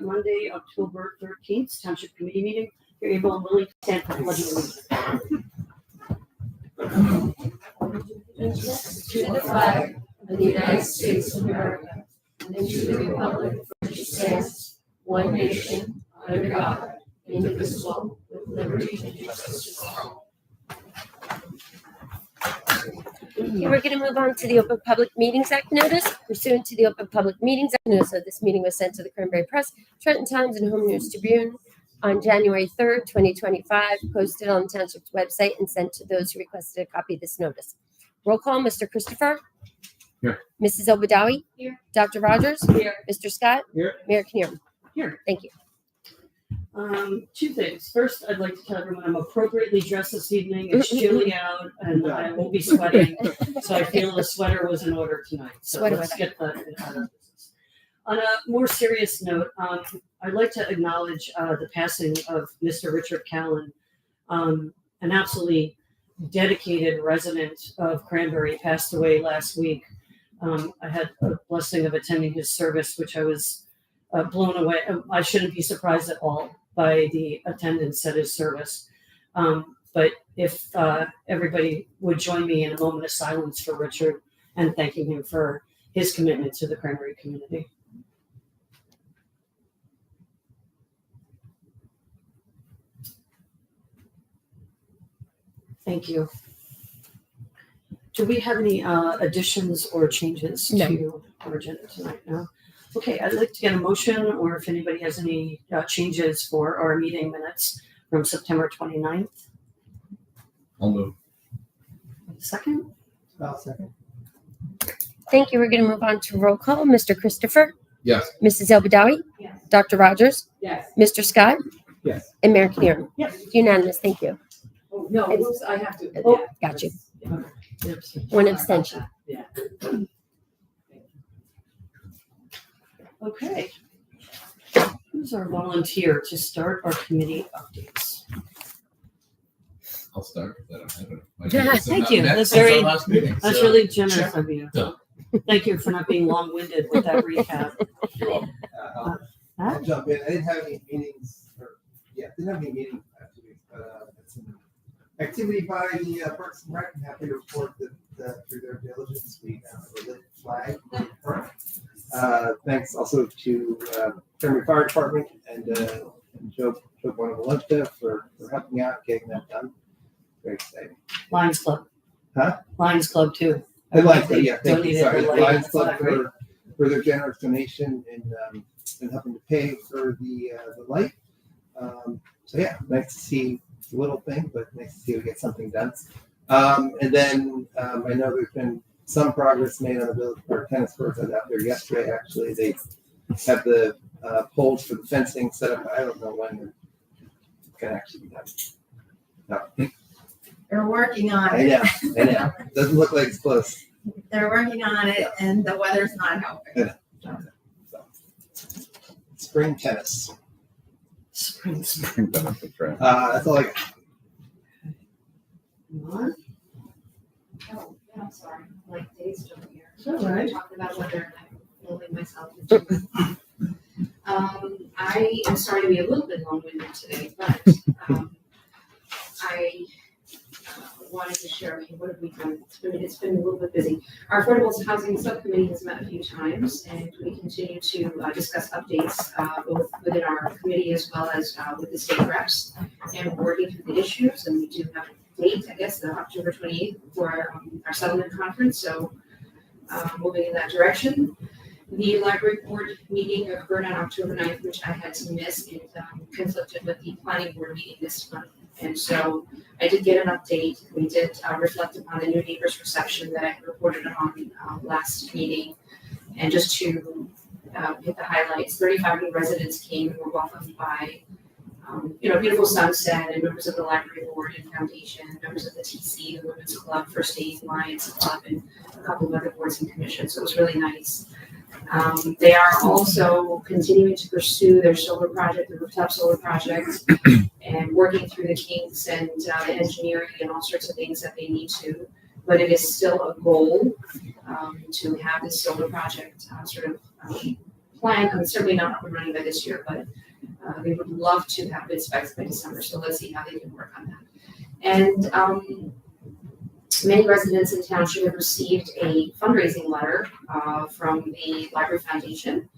Monday, October 13th, Township Committee meeting. You're able and willing to stand for the pledge of allegiance. To the flag of the United States of America and to the republic for which it stands, one nation, under God, indivisible, with liberty and justice for all. Okay, we're going to move on to the Open Public Meetings Act notice. Pursuant to the Open Public Meetings Act notice of this meeting was sent to the Cranbury Press, Trenton Times, and Home News Tribune on January 3rd, 2025, posted on the Township's website and sent to those who requested a copy of this notice. Roll call, Mr. Christopher? Here. Mrs. Obadawi? Here. Dr. Rogers? Here. Mr. Scott? Here. Mayor Knierim? Here. Thank you. Two things. First, I'd like to tell everyone I'm appropriately dressed this evening. It's chilly out and I won't be sweating. So I feel the sweater was in order tonight. So Sweater let's weather. get that out of business. On a more serious note, I'd like to acknowledge the passing of Mr. Richard Callan, an absolutely dedicated resident of Cranbury, passed away last week. I had a blessing of attending his service, which I was blown away. I shouldn't be surprised at all by the attendance at his service. But if everybody would join me in a moment of silence for Richard and thanking him for his commitment to the Cranbury community. Thank you. Do we have any additions or changes to our agenda tonight? No? Okay, I'd like to get a motion, or if anybody has any changes for our meeting minutes from September 29th. I'll move. Second? I'll second. Thank you. We're going to move on to roll call. Mr. Christopher? Yes. Mrs. Obadawi? Yes. Dr. Rogers? Yes. Mr. Scott? Yes. And Mayor Knierim? Yes. Unanimous. Thank you. Oh, no, oops, I have to. Oh, got you. One abstention. Yeah. Okay. Who's our volunteer to start our committee updates? I'll start. I don't have it. Yeah, thank you. That's That's very- That's really generous of you. No. Thank you for not being long-winded with that recap. You're welcome. I'll jump in. I didn't have any meetings, didn't have any meetings last week, but it's an activity by the Parks and Rec. I'm happy to report that through their diligence, we have a lit flag in the park. Thanks also to Cranbury Fire Department and Joe Bonaventa for helping out, getting that done. Very exciting. Lions Club. Huh? Lions Club too. The Lions Club, yeah, thank you. Donated Sorry, the the Lions flag, Club right? for their generous donation and helping to pay for the light. So yeah, nice to see the little thing, but nice to see we get something done. And then I know there's been some progress made on the village park tennis courts. I was out there yesterday. Actually, they have the poles for the fencing set up. I don't know when it's gonna actually be done. No. They're working on I it. know. Doesn't look like it's close. They're working on it, and the weather's not helping. So, spring tennis. Spring. Benefits, right? That's all I got. What? Oh, yeah, I'm sorry. Like days still here. It's all right. Talking about whether I'm filming myself. I am sorry to be a little bit long-winded today, but I wanted to share, okay, what have we done? It's been a little bit busy. Our Affordable Housing Subcommittee has met a few times, and we continue to discuss updates both within our committee as well as with the state reps, and we're working through the issues, and we do have a date, I guess, October 28th for our settlement conference, so moving in that direction. The library board meeting occurred on October 9th, which I had to miss. It conflicted with the planning board meeting this month. And so I did get an update. We did reflect upon the new neighbors reception that I reported on last meeting. And just to hit the highlights, 35 new residents came and were welcomed by beautiful sunset and members of the library board and foundation, members of the TC, the Women's Club, First Aid Lions Club, and a couple of other boards and commissions. So it was really nice. They are also continuing to pursue their solar project, the rooftop solar project, and working through the kinks and the engineering and all sorts of things that they need to. But it is still a goal to have this solar project plan, I mean, certainly not up and running by this year, but they would love to have bid specs by December, so let's see how they can work on that. And many residents in Township have received a fundraising letter from the Library Foundation.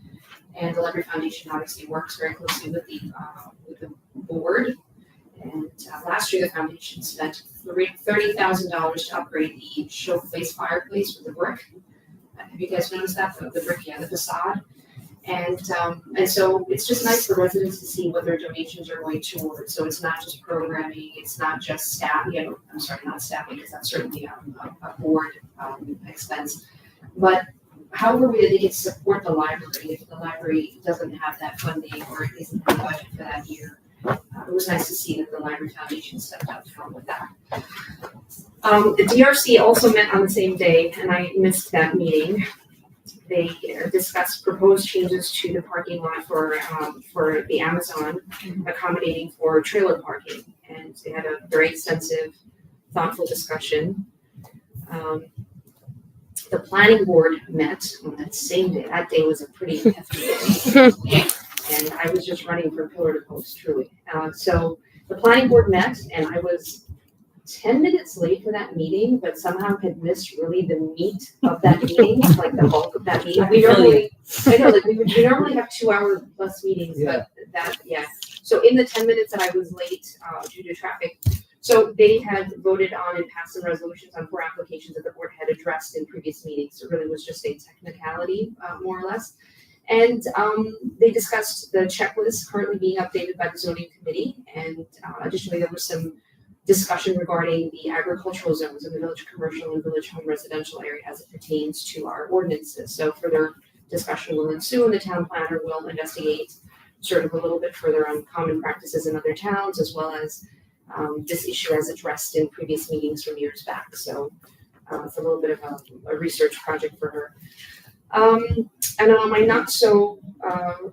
And the Library Foundation obviously works very closely with the board. And last year, the foundation spent $30,000 to upgrade the showplace fireplace with the brick. Have you guys noticed that? The brick, yeah, the facade. And so it's just nice for residents to see what their donations are going towards. So it's not just programming, it's not just staff, I'm sorry, not staffing, because that's certainly a board expense. But however way they get to support the library, if the library doesn't have that funding or it isn't in the budget for that year, it was nice to see that the Library Foundation stepped up to help with that. The DRC also met on the same day, and I missed that meeting. They discussed proposed changes to the parking lot for the Amazon, accommodating for trailer parking, and they had a very extensive, thoughtful discussion. The planning board met on that same day. That day was a pretty hefty day. And I was just running from pillar to post, truly. So the planning board met, and I was 10 minutes late for that meeting, but somehow had missed really the meat of that meeting, like the bulk of that meeting. We normally have 2-hour plus meetings, but So in the 10 minutes that I was late due to traffic, so they had voted on and passed some resolutions on 4 applications that the board had addressed in previous meetings. It really was just a technicality, more or less. And they discussed the checklist currently being updated by the zoning committee. And additionally, there was some discussion regarding the agricultural zones in the village commercial and village home residential area as it pertains to our ordinances. So further discussion will ensue, and the town planner will investigate sort of a little bit further on common practices in other towns, as well as this issue as addressed in previous meetings from years back. So it's a little bit of a research project for her. And on my not so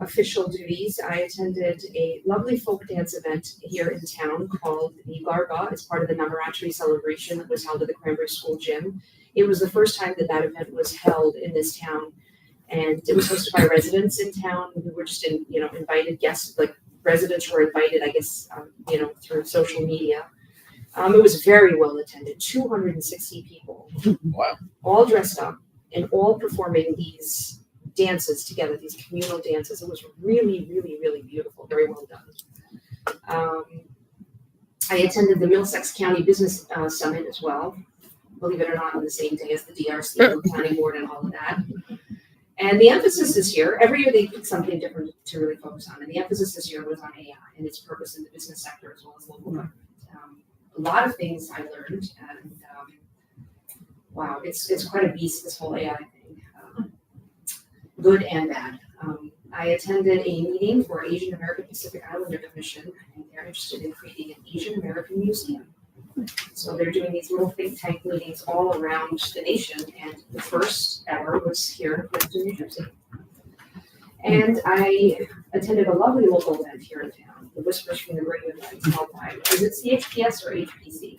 official duties, I attended a lovely folk dance event here in town called the Garba. It's part of the Navaratri celebration that was held at the Cranbury School gym. It was the first time that event was held in this town, and it was hosted by residents in town who were just invited guests, like residents were invited, I guess, through social media. It was very well attended, 260 people. Wow. All dressed up and all performing these dances together, these communal dances. It was really, really, really beautiful, very well done. I attended the Middlesex County Business Summit as well, believe it or not, on the same day as the DRC, the planning board and all of that. And the emphasis this year, every year they pick something different to really focus on. And the emphasis this year was on AI and its purpose in the business sector as well as local government. A lot of things I learned, and wow, it's quite a beast, this whole AI thing, good and bad. I attended a meeting for Asian American Pacific Islander Commission, and they're interested in creating an Asian American museum. So they're doing these little think tank meetings all around the nation, and the first ever was here in Clinton, New Jersey. And I attended a lovely local event here in town, the Whispers from the Great event held by, is it CHPS or HPC?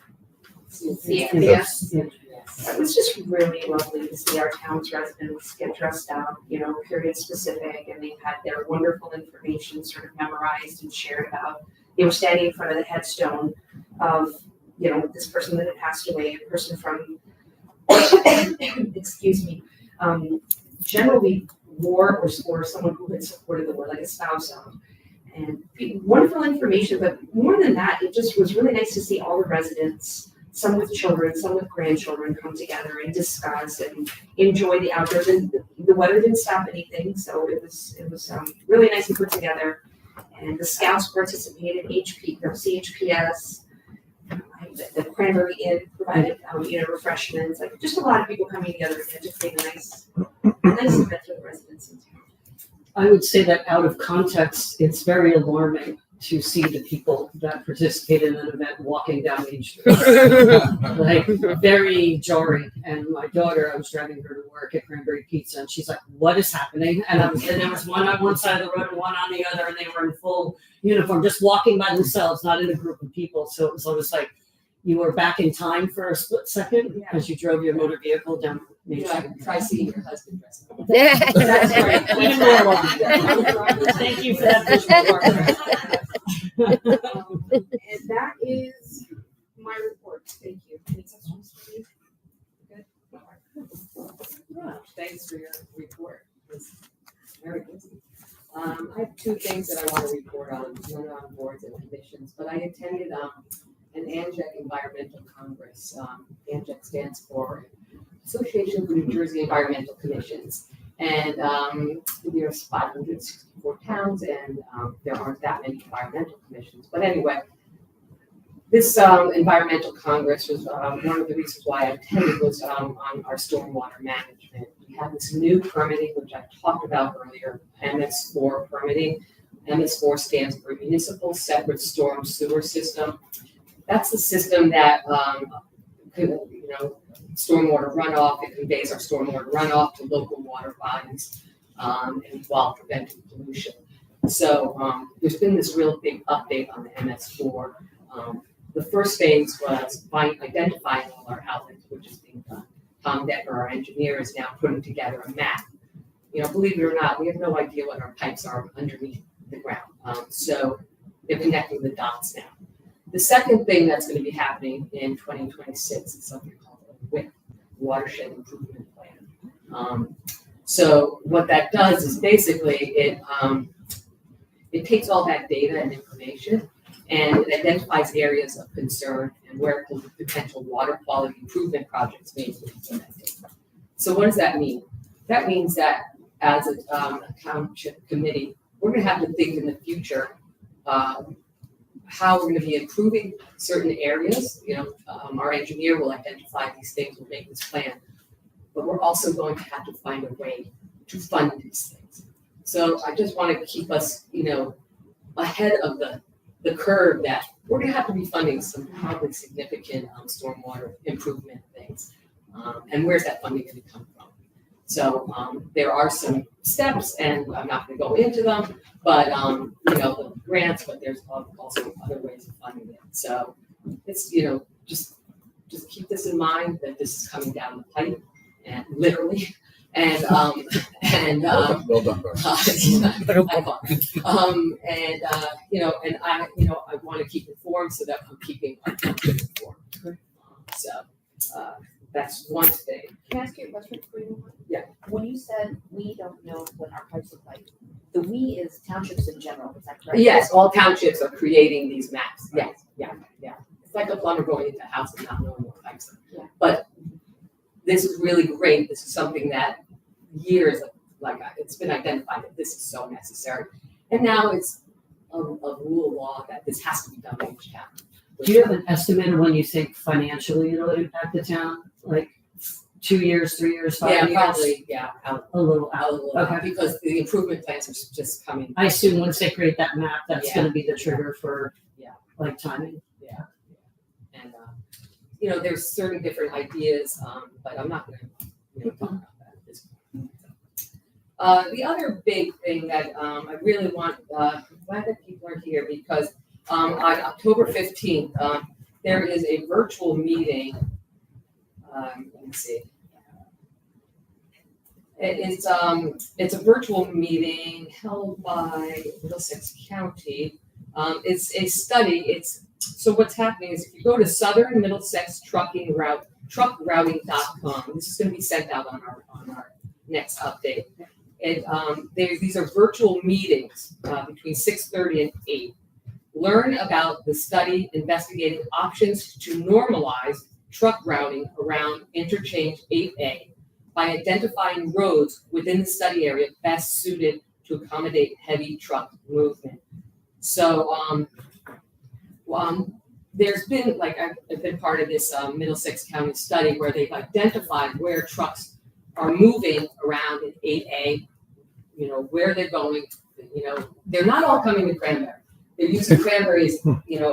CHPS. It was just really lovely to see our town's residents get dressed up, period specific, and they've had their wonderful information sort of memorized and shared about. They were standing in front of the headstone of this person that had passed away, a person from, excuse me, generally war or someone who had supported the war, like a spouse of. And wonderful information, but more than that, it just was really nice to see all the residents, some with children, some with grandchildren, come together and discuss and enjoy the outdoors. And the weather didn't stop anything, so it was really nice and put together. And the scouts participated, CHPS, the Cranbury Inn provided refreshments, like just a lot of people coming together and just being a nice event for the residents in town. I would say that out of context, it's very alarming to see the people that participate in an event walking down Main Street. Like, very jarring. And my daughter, I was driving her to work at Cranberry Pizza, and she's like, "What is happening?" And there was one on one side of the road and one on the other, and they were in full uniform, just walking by themselves, not in a group of people. So it was always like, you were back in time for a split second because you drove your motor vehicle down Main Street. Try seeing your husband dressed up. That's right. Even more welcome. Thank you for that visual. And that is my report. Thank you. Any questions for me? Good? Thanks for your report. It's very busy. I have two things that I want to report on, one on boards and commissions, but I attended an ANJEC Environmental Congress. ANJEC stands for Association of New Jersey Environmental Commissions. And there's 564 towns and there aren't that many environmental commissions. But anyway, this environmental congress was one of the reasons why I attended was on our stormwater management. We have this new permitting, which I talked about earlier, MS4 permitting. MS4 stands for Municipal Separate Storm Sewer System. That's the system that, stormwater runoff, it conveys our stormwater runoff to local water bodies and while preventing pollution. So there's been this real big update on the MS4. The first phase was identifying all our outlets, which is being done. Tom Decker, our engineer, is now putting together a map. Believe it or not, we have no idea what our pipes are underneath the ground. So they're connecting the dots now. The second thing that's going to be happening in 2026 is something called a WIP, Watershed Improvement Plan. So what that does is basically it takes all that data and information and it identifies areas of concern and where potential water quality improvement projects may be implemented. So what does that mean? That means that as a township committee, we're going to have to think in the future how we're going to be improving certain areas. Our engineer will identify these things, we'll make this plan, but we're also going to have to find a way to fund these things. So I just want to keep us, ahead of the curve that we're going to have to be funding some probably significant stormwater improvement things. And where's that funding going to come from? So there are some steps, and I'm not going to go into them, but the grants, but there's also other ways of funding it. So it's just keep this in mind that this is coming down the pipe, and literally, and Well done, Barbara. I want to keep informed so that I'm keeping our township informed. So that's one thing. Can I ask you a question before you move on? Yeah. When you said we don't know what our pipes look like, the we is townships in general, is that correct? Yes, all townships are creating these maps. Yes, yeah. It's like a plumber going into a house and not knowing what pipes are. Yeah. But this is really great. This is something that years, it's been identified that this is so necessary. And now it's a rule of law that this has to be done in each town. Do you have an estimate of when you think financially it'll impact the town? Like 2 years, 3 years, 5 years? Probably, A little out. Okay. because the improvement plans are just coming. I assume once they create that map, that's Yeah. gonna be the trigger for, Yeah. timing. And, there's certain different ideas, but I'm not gonna, talk about that at this point. The other big thing that, I really want, I'm glad that people are here because, on October 15th, there is a virtual meeting. Let me see. It's a virtual meeting held by Middlesex County. It's a study. So what's happening is if you go to Southern Middlesex truckrouting.com, this is going to be sent out on our next update. And these are virtual meetings between 6:30 and 8. Learn about the study investigating options to normalize truck routing around interchange 8A by identifying roads within the study area best suited to accommodate heavy truck movement. So there's been, I've been part of this Middlesex County study where they've identified where trucks are moving around in 8A, where they're going, they're not all coming to Cranbury. They're using Cranbury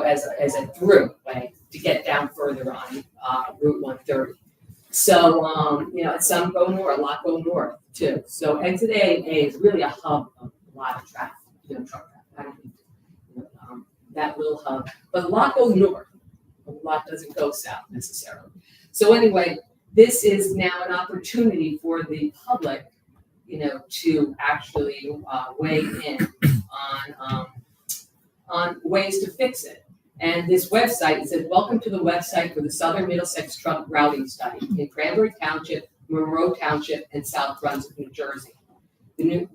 as, as a through, to get down further on Route 130. So, some go north, a lot go north too. So exit A is really a hub of a lot of traffic, truck traffic. That little hub, but a lot goes north. A lot doesn't go south necessarily. So anyway, this is now an opportunity for the public, to actually weigh in on ways to fix it. And this website, it says, welcome to the website for the Southern Middlesex Truck Routing Study in Cranbury Township, Monroe Township, and South Brunswick, New Jersey. The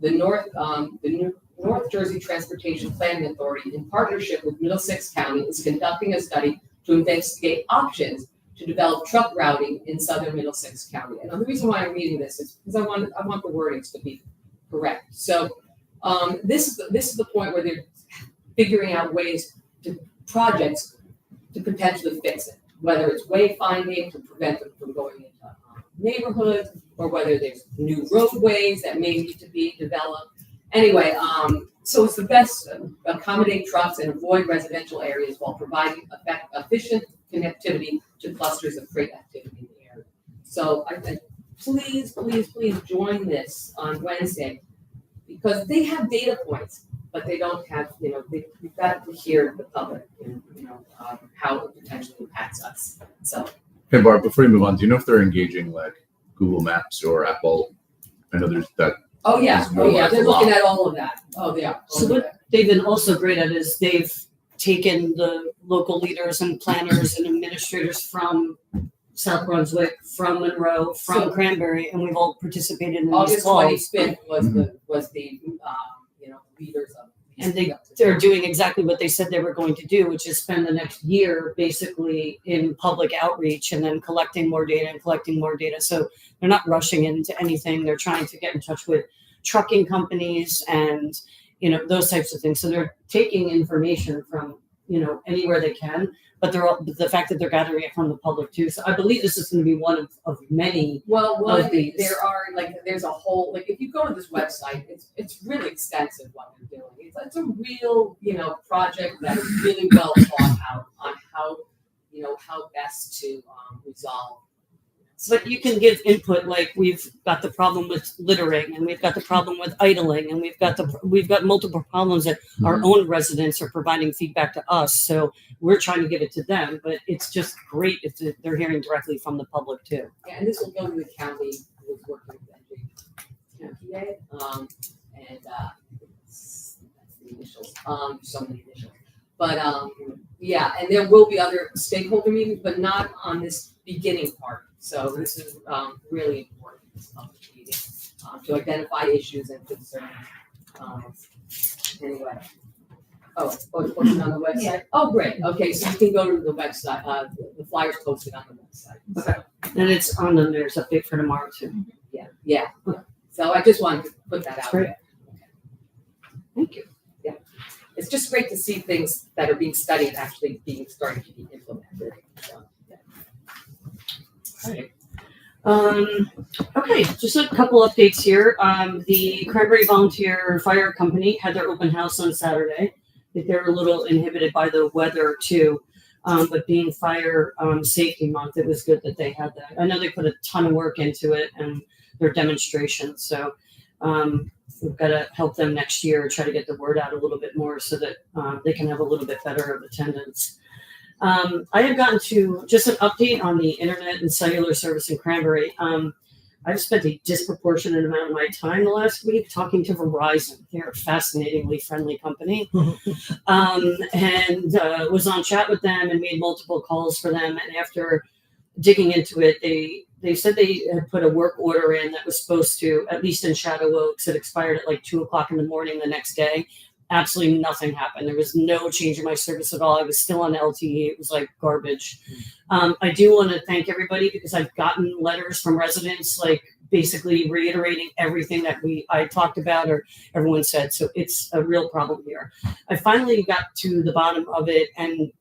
North Jersey Transportation Planning Authority, in partnership with Middlesex County, is conducting a study to investigate options to develop truck routing in southern Middlesex County. And the reason why I'm reading this is because I want the wordings to be correct. So this is the point where they're figuring out projects to potentially fix it, whether it's wayfinding to prevent them from going into neighborhoods, or whether there's new roadways that may need to be developed. Anyway, so it's the best to accommodate trucks and avoid residential areas while providing efficient connectivity to clusters of freight activity in the area. So I think, please join this on Wednesday, because they have data points, but they don't have, we've got to hear the public, how it potentially impacts us. So. Hey, Barb, before you move on, do you know if they're engaging like Google Maps or Apple? I know there's that. Oh, yeah. There's more like They're a lot. looking at all of that. Oh, yeah. So what they've been also great at is they've taken the local leaders and planners and administrators from South Brunswick, from Monroe, from Cranbury, and we've all participated in these August calls. 25th was the leaders of. And they're doing exactly what they said they were going to do, which is spend the next year basically in public outreach and then collecting more data. So they're not rushing into anything. They're trying to get in touch with trucking companies and, those types of things. So they're taking information from, anywhere they can, but the fact that they're gathering it from the public too. So I believe this is going to be one of many. Well, of these. there's a whole, if you go to this website, it's really extensive what they're doing. It's a real, project that is really well thought out on how best to resolve. But you can give input, like we've got the problem with littering, and we've got the problem with idling, and we've got multiple problems that our own residents are providing feedback to us. So we're trying to give it to them, but it's just great if they're hearing directly from the public too. Yeah, and this will go to the county who's working with NJPA, and that's the initials. So many initials. But yeah, and there will be other stakeholder meetings, but not on this beginning part. So this is really important, this public meeting, to identify issues and concerns. Anyway. Oh, it's posted on the website? Yeah. Oh, great. Okay, so you can go to the website. The flyer's posted on the website. Okay. And it's on the news update for tomorrow too. Yeah. So I just wanted to put that out Great. there. Okay. Thank you. Yeah. It's just great to see things that are being studied actually starting to be implemented. So, Right. Okay, just a couple updates here. The Cranbury Volunteer Fire Company had their open house on Saturday. They're a little inhibited by the weather too, but being Fire Safety Month, it was good that they had that. I know they put a ton of work into it and their demonstrations, so we've got to help them next year, try to get the word out a little bit more so that they can have a little bit better of attendance. I have gotten to just an update on the internet and cellular service in Cranbury. I've spent a disproportionate amount of my time the last week talking to Verizon. They're a fascinatingly friendly company. And was on chat with them and made multiple calls for them. And after digging into it, they said they had put a work order in that was supposed to, at least in Shadow Oaks, it expired at like 2:00 in the morning the next day. Absolutely nothing happened. There was no change in my service at all. I was still on LTE. It was like garbage. I do want to thank everybody because I've gotten letters from residents, like basically reiterating everything that I talked about or everyone said. So it's a real problem here. I finally got to the bottom of it, and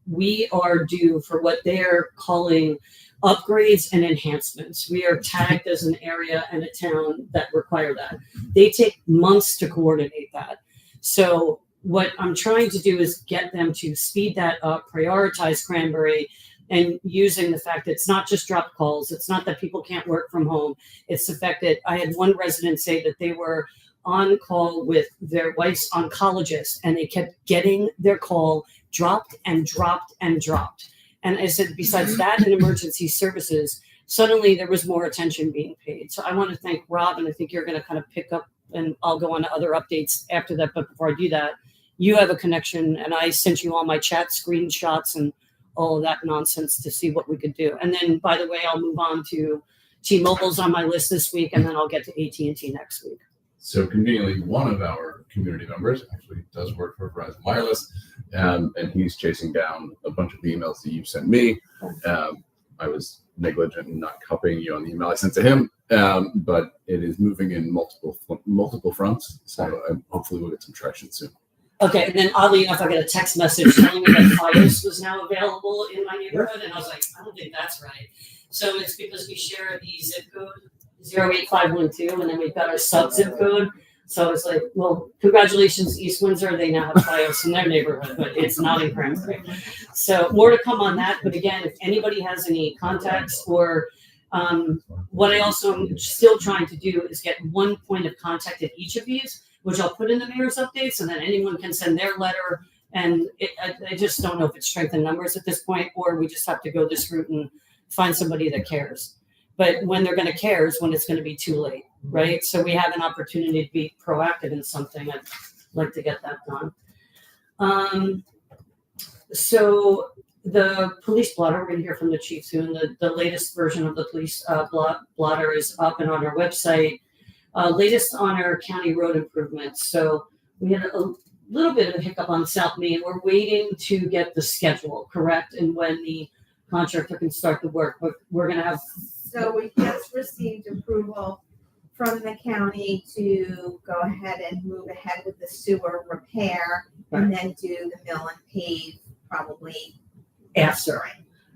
we are due for what they're calling upgrades and enhancements. We are tagged as an area and a town that require that. They take months to coordinate that. So what I'm trying to do is get them to speed that up, prioritize Cranbury, and using the fact that it's not just drop calls. It's not that people can't work from home. It's the fact that I had one resident say that they were on call with their wife's oncologist and they kept getting their call dropped and dropped and dropped. And I said, besides that and emergency services, suddenly there was more attention being paid. So I want to thank Rob, and I think you're going to kind of pick up, and I'll go on to other updates after that. But before I do that, you have a connection, and I sent you all my chat screenshots and all of that nonsense to see what we could do. And then, by the way, I'll move on to T-Mobile's on my list this week, and then I'll get to AT&T next week. So conveniently, one of our community members actually does work for Verizon Wireless, and he's chasing down a bunch of the emails that you sent me. I was negligent in not copying you on the email I sent to him, but it is moving in multiple fronts. So hopefully we'll get some traction soon. Okay, and then oddly enough, I got a text message telling me that FiOS was now available in my neighborhood, and I was like, I don't think that's right. So it's because we share the zip code 08512, and then we've got our sub zip code. So it's like, well, congratulations, East Windsor. They now have FiOS in their neighborhood, but it's not in Cranbury. So more to come on that. But again, if anybody has any contacts or what I also am still trying to do is get one point of contact at each of these, which I'll put in the mayor's updates, and then anyone can send their letter. And I just don't know if it's strength in numbers at this point, or we just have to go this route and find somebody that cares. But when they're going to care is when it's going to be too late, right? So we have an opportunity to be proactive in something. I'd like to get that done. So the police blotter, we're going to hear from the chief soon. The latest version of the police blotter is up and on our website. Latest on our county road improvements. So we had a little bit of a hiccup on South Main. We're waiting to get the schedule correct and when the contractor can start the work. But we're going to have. So we just received approval from the county to go ahead and move ahead with the sewer repair and then do the mill and pave probably After.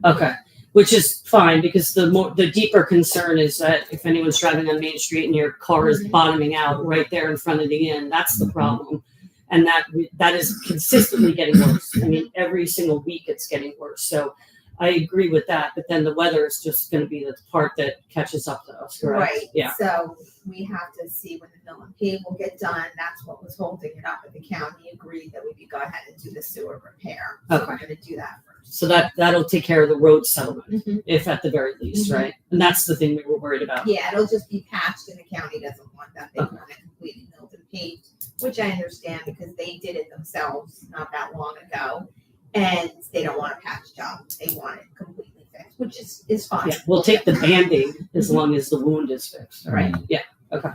Okay. Which is fine because the deeper concern is that if anyone's driving on Main Street and your car is bottoming out right there in front of the inn, that's the problem. And that is consistently getting worse. I mean, every single week it's getting worse. So I agree with that. But then the weather is just going to be the part that catches up to us, correct? Right. Yeah. So we have to see when the mill and pave will get done. That's what was holding it up. And the county agreed that we could go ahead and do the sewer repair. So we're going to do that first. So that'll take care of the road settlement, if at the very least, Mhm. right? And that's the thing we were worried about. Yeah, it'll just be patched and the county doesn't want that. They want it completely milled and paved, which I understand because they did it themselves not that long ago. And they don't want a patch job. They want it completely fixed, which is fine. Yeah, we'll take the Band-Aid as long as the wound is fixed. Right. Yeah. Okay.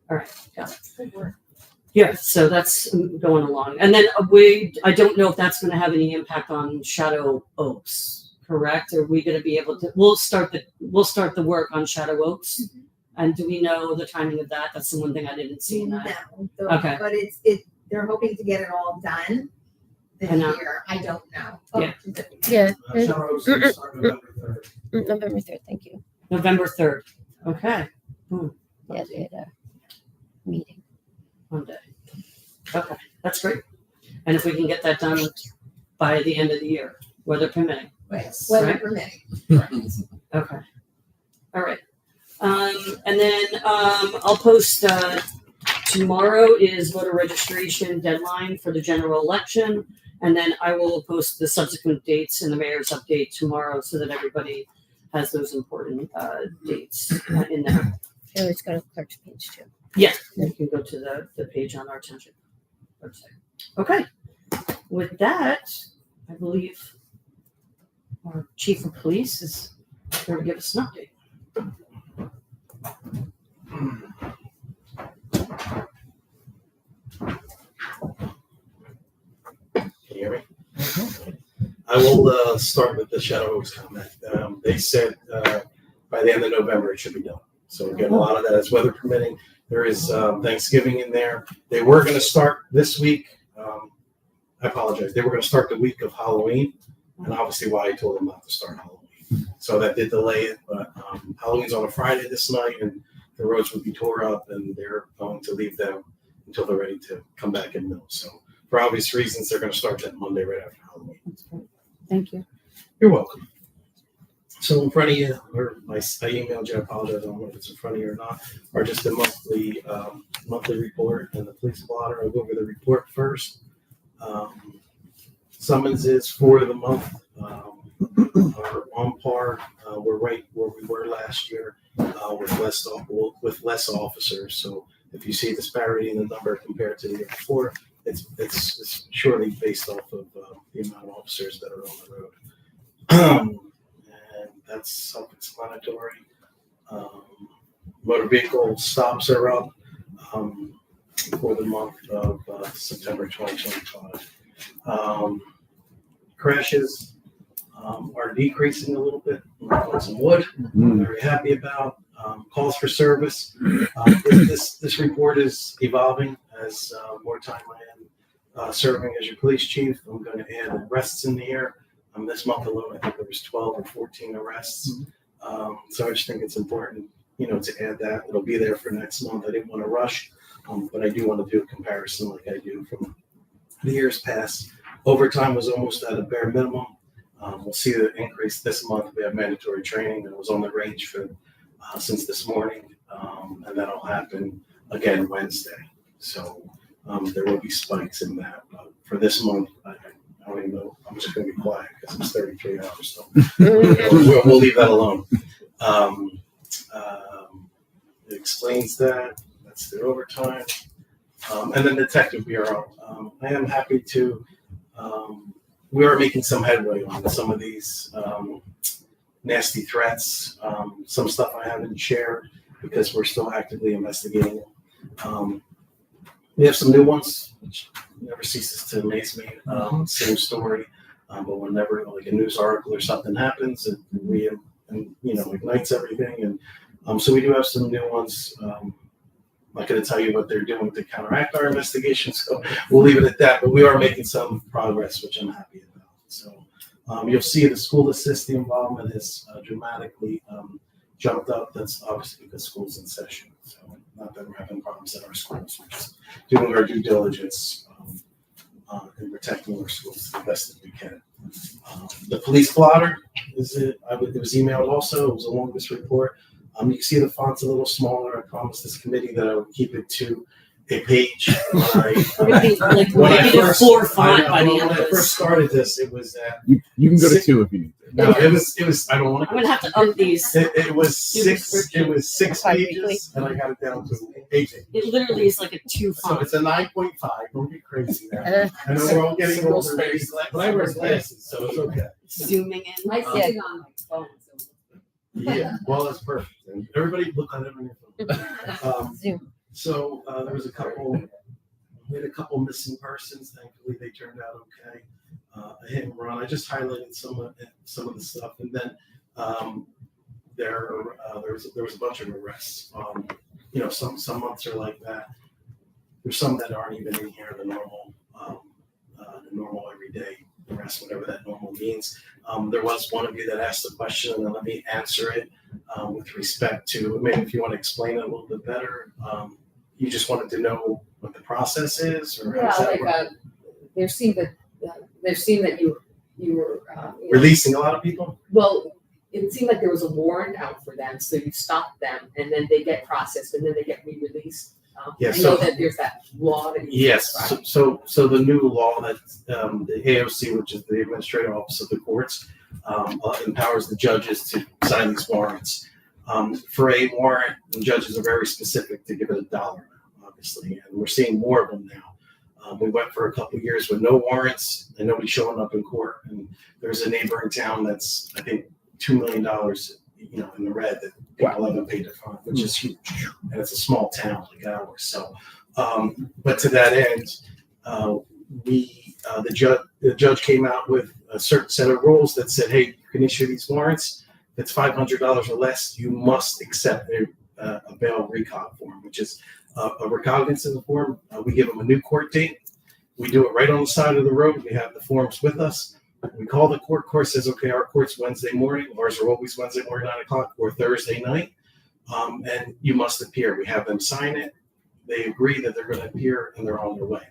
All right. Got it. Good work. Yeah. So that's going along. And then I don't know if that's going to have any impact on Shadow Oaks, correct? Are we going to be able to, we'll start the work on Shadow Oaks. Mhm. And do we know the timing of that? That's the one thing I didn't see in that. No, Okay. but they're hoping to get it all done this I know. year. I don't know. Yeah. Yeah. Shadow Oaks will start November 3rd. November 3rd, thank you. November 3rd. Okay. Yeah, they had a meeting. Monday. Okay. That's great. And if we can get that done by the end of the year, weather permitting. Yes. Weather Right. permitting. Okay. All right. And then I'll post tomorrow is voter registration deadline for the general election. And then I will post the subsequent dates in the mayor's update tomorrow so that everybody has those important dates in there. I always go to the clerk's page too. Yeah, you can go to the page on our township website. Okay. With that, I believe our chief of police is going to give us an update. Can you hear me? I will start with the Shadow Oaks comment. They said by the end of November it should be done. So we're getting a lot of that as weather permitting. There is Thanksgiving in there. They were going to start this week. I apologize. They were going to start the week of Halloween, and obviously why I told them not to start Halloween. So that did delay it. But Halloween's on a Friday this night, and the roads would be tore up, and they're going to leave them until they're ready to come back and mill. So for obvious reasons, they're going to start that Monday right after Halloween. That's great. Thank you. You're welcome. So in front of you, or I emailed you, I apologize, I don't know if it's in front of you or not, or just a monthly report and the police blotter. I'll go over the report first. Summonses for the month are on par. We're right where we were last year with less officers. So if you see a disparity in the number compared to the year before, it's surely based off of the amount of officers that are on the road. And that's self-explanatory. Motor vehicle stops are up for the month of September 2025. Crashes are decreasing a little bit. On some wood, I'm very happy about. Calls for service. This report is evolving as more time I am serving as your police chief. I'm going to add arrests in the air. This month alone, I think there was 12 or 14 arrests. So I just think it's important, to add that. It'll be there for next month. I didn't want to rush, but I do want to do a comparison like I do from the years past. Overtime was almost at a bare minimum. We'll see the increase this month. We have mandatory training, and it was on the range for since this morning, and that'll happen again Wednesday. So there will be spikes in that. But for this month, I don't even know. I'm just going to be quiet because it's 33 hours. So we'll leave that alone. It explains that. That's the overtime. And then Detective Bureau. I am happy to. We are making some headway on some of these nasty threats. Some stuff I haven't shared because we're still actively investigating it. We have some new ones, which never ceases to amaze me. Same story, but whenever like a news article or something happens, it ignites everything. And so we do have some new ones. I'm not going to tell you what they're doing to counteract our investigation, so we'll leave it at that. But we are making some progress, which I'm happy about. So you'll see the school assist involvement has dramatically jumped up. That's obviously because school's in session. So not that we're having problems at our schools. We're just doing our due diligence in protecting our schools the best that we can. The police blotter it was emailed also. It was a longest report. You can see the font's a little smaller. I promised this committee that I would keep it to a page. When I first started this, it was at you can go to 2 if you need to. No, it was. I don't want to. I'm gonna have to up these. It was 6. It was 6 pages, and I got it down to 8 pages. It literally is like a 2 So font. it's a 9.5. Don't get crazy there. I know we're all getting older, but I wear glasses, so it's okay. Zooming in. I see it on my phone, so. Yeah, well, that's perfect. And everybody look on it on your phone. Zoom. So there was we had a couple missing persons. Thankfully, they turned out okay. A hit and run. I just highlighted some of the stuff, and then there was a bunch of arrests. Some months are like that. There's some that aren't even in here. The normal everyday arrest, whatever that normal means. There was one of you that asked a question, and then let me answer it with respect to maybe if you want to explain it a little bit better. You just wanted to know what the process is, or how does that work? They've seen that you were Releasing a lot of people. well. It seemed like there was a warrant out for them, so you stop them, and then they get processed, and then they get re-released. Yeah, I know that there's that law that you Yes, so the new law that the AOC, which is the Administrative Office of the Courts, empowers the judges to sign these warrants. For a warrant, the judges are very specific to give it $1 amount, obviously, and we're seeing more of them now. We went for a couple of years with no warrants and nobody showing up in court. And there's a neighboring town that's, I think, $2 million, in the red that people haven't paid their fine, which is huge. And it's a small town like ours. So, but to that end, the judge came out with a certain set of rules that said, hey, you can issue these warrants. If it's $500 or less, you must accept a bail recog form, which is a recognizance form. We give them a new court date. We do it right on the side of the road. We have the forms with us. We call the court. Court says, okay, our court's Wednesday morning. Ours are always Wednesday morning, 9 o'clock, or Thursday night. And you must appear. We have them sign it. They agree that they're going to appear, and they're on their way.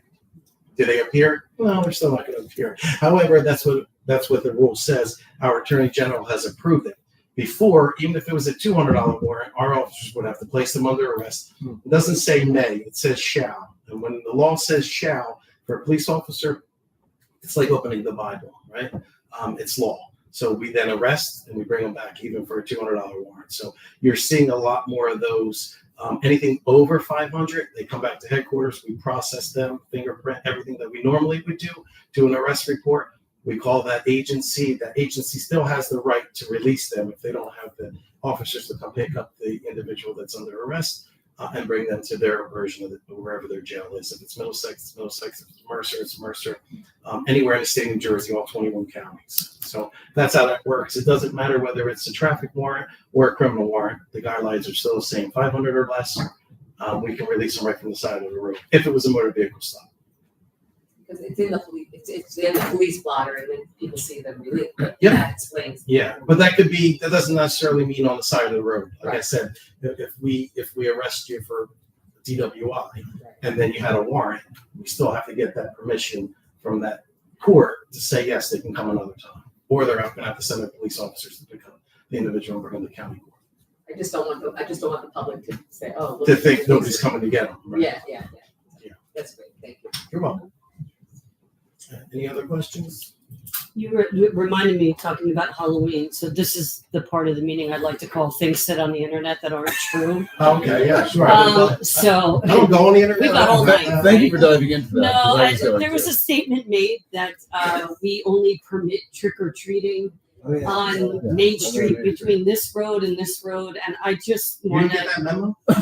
Do they appear? No, they're still not going to appear. However, that's what the rule says. Our Attorney General has approved it. Before, even if it was a $200 warrant, our officers would have to place them under arrest. It doesn't say may, it says shall. And when the law says shall, for a police officer, it's like opening the Bible, right? It's law. So we then arrest and we bring them back even for a $200 warrant. So you're seeing a lot more of those. Anything over 500, they come back to headquarters. We process them, fingerprint, everything that we normally would do an arrest report. We call that agency. That agency still has the right to release them if they don't have the officers to come pick up the individual that's under arrest and bring them to their version of wherever their jail is. If it's Middlesex, it's Middlesex. If it's Mercer, it's Mercer. Anywhere in the state of New Jersey, all 21 counties. So that's how that works. It doesn't matter whether it's a traffic warrant or a criminal warrant. The guidelines are still the same, 500 or less. We can release them right from the side of the road if it was a motor vehicle stop. Because it's in the police, it's in the police blotter, and then people see them really. Yeah. That explains. Yeah, but that doesn't necessarily mean on the side of the road. Like I Right. said, if we arrest you for DWI and then you had a warrant, we still have to get that permission from that court to say, yes, they can come another time. Or they're going to have to send their police officers to pick up the individual and bring them to county court. I just don't want the public to say, oh. look, To think nobody's coming to get them. Right? Yeah. Yeah. That's great, thank you. You're welcome. Any other questions? You reminded me talking about Halloween. So this is the part of the meeting I'd like to call things said on the internet that aren't true. Okay, yeah, sure. So I don't go on the internet. we got all night. Thank you for diving into that. no, 'cause I was going there was to. a statement made that we only permit trick or treating on Main Street between this road and this road, and I just You want didn't to. get that memo? No,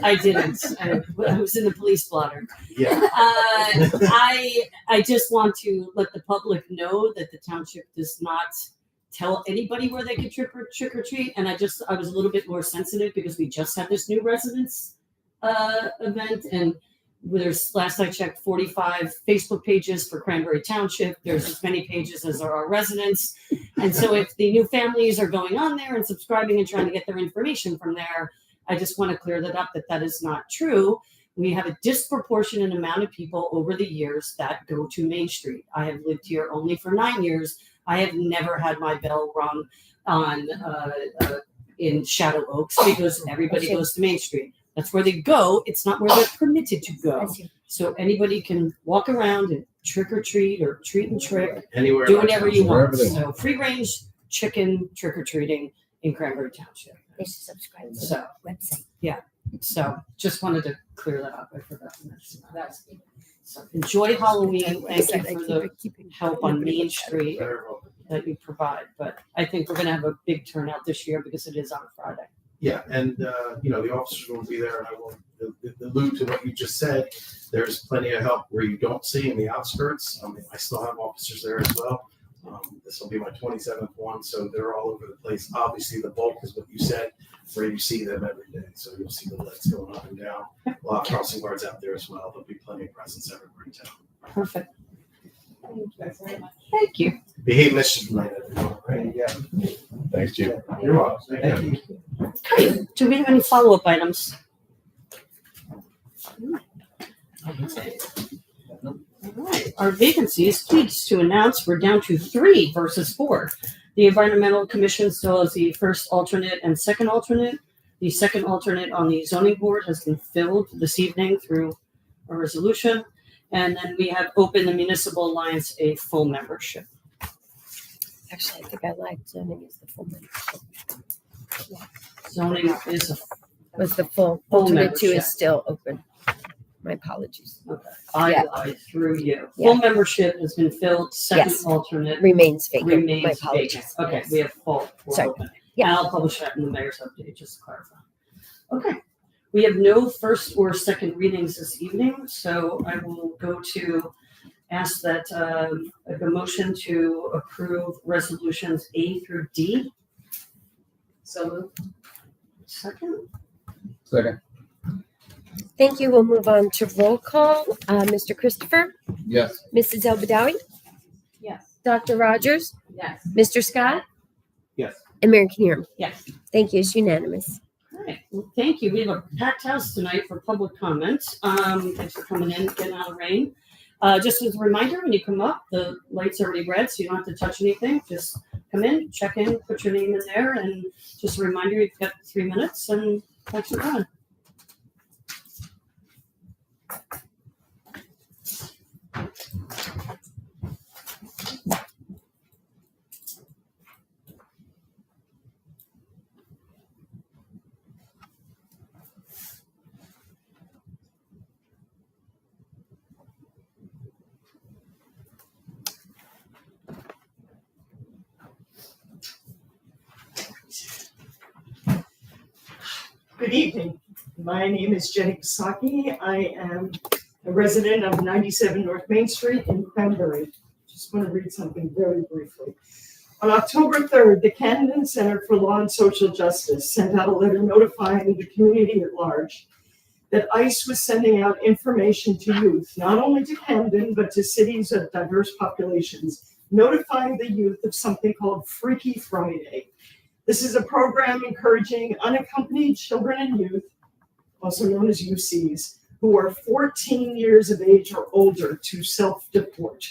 I didn't. I was in the police blotter. Yeah. I just want to let the public know that the township does not tell anybody where they can trick or treat, and I was a little bit more sensitive because we just had this new residence event, and there's, last I checked, 45 Facebook pages for Cranbury Township. There's as many pages as there are residents. And so if the new families are going on there and subscribing and trying to get their information from there, I just want to clear that up, that is not true. We have a disproportionate amount of people over the years that go to Main Street. I have lived here only for 9 years. I have never had my bell rung on in Shadow Oaks because everybody goes to Main Street. That's where they go. It's not where they're permitted to go. So anybody can walk around and trick or treat or treat and trick, Anywhere. do around whatever town. you want. Wherever they So free range chicken trick or treating in Cranbury Township. They should subscribe to So, the website. so just wanted to clear that up. I forgot to mention that. That's So enjoy Halloween. Thank Website, you I for the keep it- help on nobody Main looks at it. Street Very well. that you provide. But I think we're going to have a big turnout this year because it is on Friday. Yeah, and the officers will be there, and I will allude to what you just said. There's plenty of help where you don't see in the outskirts. I still have officers there as well. This will be my 27th one, so they're all over the place. Obviously, the bulk is what you said, where you see them every day. So you'll see the lights going up and down. A lot of crossing guards out there as well. There'll be plenty of presence everywhere in town. Perfect. Thank you guys very much. Thank you. Behave mischief tonight, everyone. Right? Yeah. Thanks, Chief. You're welcome. Thank you. Okay. Do we have any follow-up items? All right. Our vacancies, pleased to announce, we're down to 3 versus 4. The Environmental Commission still has the first alternate and second alternate. The second alternate on the zoning board has been filled this evening through a resolution. And then we have opened the Municipal Alliance a full membership. Actually, I think I lied. Zoning is the full membership. Zoning is a Was the full Full alternate 2 membership. is still open. My apologies. I Yeah. lied through you. Yeah. Full membership has been filled. Second Yes. alternate Remains vacant. My remains apologies. vacant. Okay, we have full. We're Sorry. open. Yeah. And I'll publish that in the mayor's update, just to clarify. Okay, we have no first or second readings this evening, so I will go to ask that a motion to approve resolutions A through D. so moved. Second, Second. Thank you. We'll move on to roll call. Mr. Christopher, Yes. Mrs. Elbadawi, Yes. Dr. Rogers, Yes. Mr. Scott, Yes. and Mayor Knierim. yes. Thank you. It's unanimous. All right, well, thank you. We have a packed house tonight for public comments. Thanks for coming in, getting out of the rain. Just as a reminder, when you come up, the light's already red, so you don't have to touch anything. Just come in, check in, put your name in there, and just a reminder, you've got 3 minutes, and thanks for coming. Good evening. My name is Jenny Psaki. I am a resident of 97 North Main Street in Cranbury. Just want to read something very briefly. On October 3rd, the Camden Center for Law and Social Justice sent out a letter notifying the community at large that ICE was sending out information to youth, not only to Camden, but to cities of diverse populations, notifying the youth of something called Freaky Friday. This is a program encouraging unaccompanied children and youth, also known as UCs, who are 14 years of age or older to self-deport.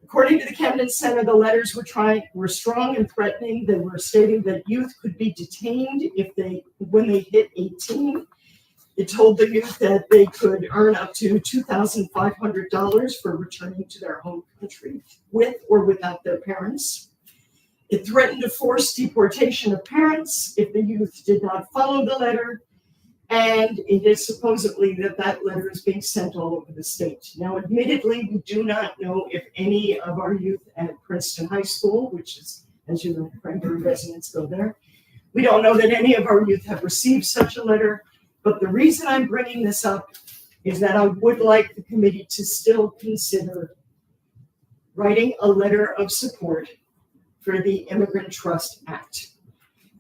According to the Camden Center, the letters were strong and threatening. They were stating that youth could be detained when they hit 18. It told the youth that they could earn up to $2,500 for returning to their home country with or without their parents. It threatened to force deportation of parents if the youth did not follow the letter. And it is supposedly that letter is being sent all over the state. Now, admittedly, we do not know if any of our youth at Princeton High School, which is, as you know, Cranbury residents go there, we don't know that any of our youth have received such a letter. But the reason I'm bringing this up is that I would like the committee to still consider writing a letter of support for the Immigrant Trust Act.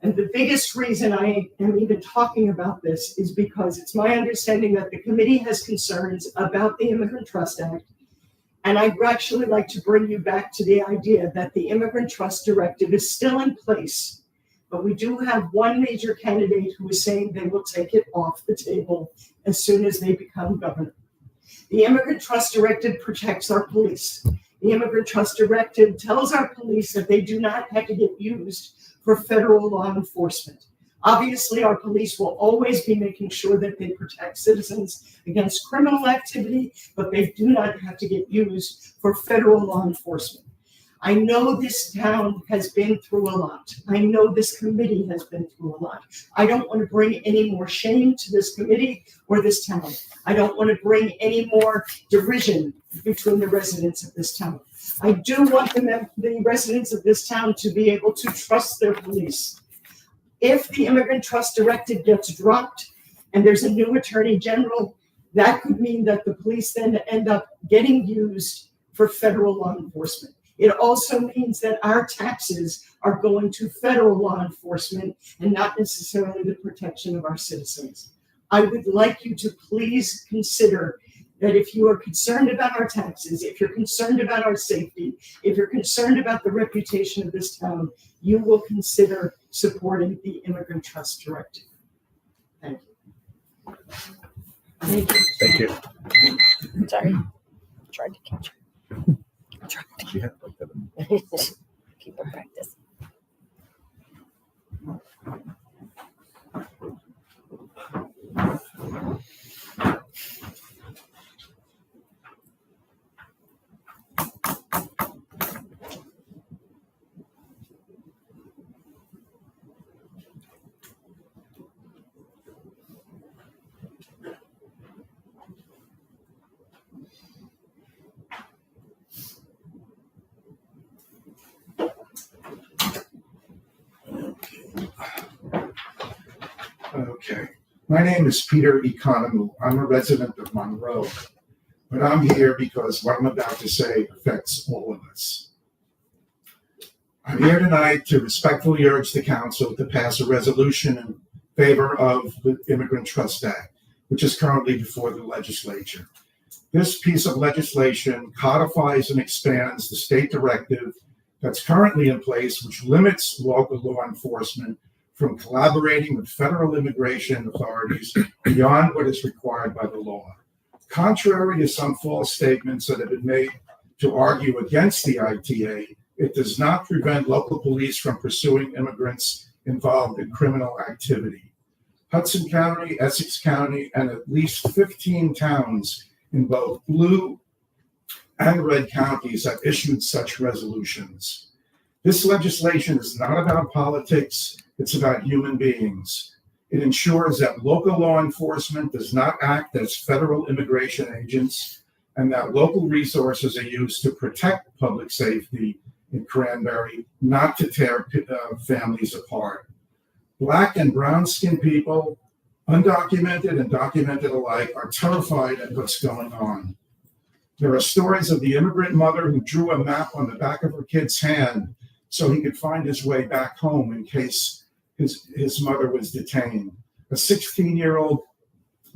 And the biggest reason I am even talking about this is because it's my understanding that the committee has concerns about the Immigrant Trust Act. And I'd actually like to bring you back to the idea that the Immigrant Trust Directive is still in place. But we do have one major candidate who is saying they will take it off the table as soon as they become governor. The Immigrant Trust Directive protects our police. The Immigrant Trust Directive tells our police that they do not have to get used for federal law enforcement. Obviously, our police will always be making sure that they protect citizens against criminal activity, but they do not have to get used for federal law enforcement. I know this town has been through a lot. I know this committee has been through a lot. I don't want to bring any more shame to this committee or this town. I don't want to bring any more derision between the residents of this town. I do want the residents of this town to be able to trust their police. If the Immigrant Trust Directive gets dropped and there's a new attorney general, that could mean that the police then end up getting used for federal law enforcement. It also means that our taxes are going to federal law enforcement and not necessarily the protection of our citizens. I would like you to please consider that if you are concerned about our taxes, if you're concerned about our safety, if you're concerned about the reputation of this town, you will consider supporting the Immigrant Trust Directive. Thank you. Thank you. Thank you. Sorry. Tried to catch her. She had like that. Keep her practice. Okay. My name is Peter Economou. I'm a resident of Monroe, but I'm here because what I'm about to say affects all of us. I'm here tonight to respectfully urge the council to pass a resolution in favor of the Immigrant Trust Act, which is currently before the legislature. This piece of legislation codifies and expands the state directive that's currently in place, which limits local law enforcement from collaborating with federal immigration authorities beyond what is required by the law. Contrary to some false statements that have been made to argue against the ITA, it does not prevent local police from pursuing immigrants involved in criminal activity. Hudson County, Essex County, and at least 15 towns in both blue and red counties have issued such resolutions. This legislation is not about politics. It's about human beings. It ensures that local law enforcement does not act as federal immigration agents and that local resources are used to protect public safety in Cranbury, not to tear families apart. Black and brown-skinned people, undocumented and documented alike, are terrified at what's going on. There are stories of the immigrant mother who drew a map on the back of her kid's hand so he could find his way back home in case his mother was detained. A 16-year-old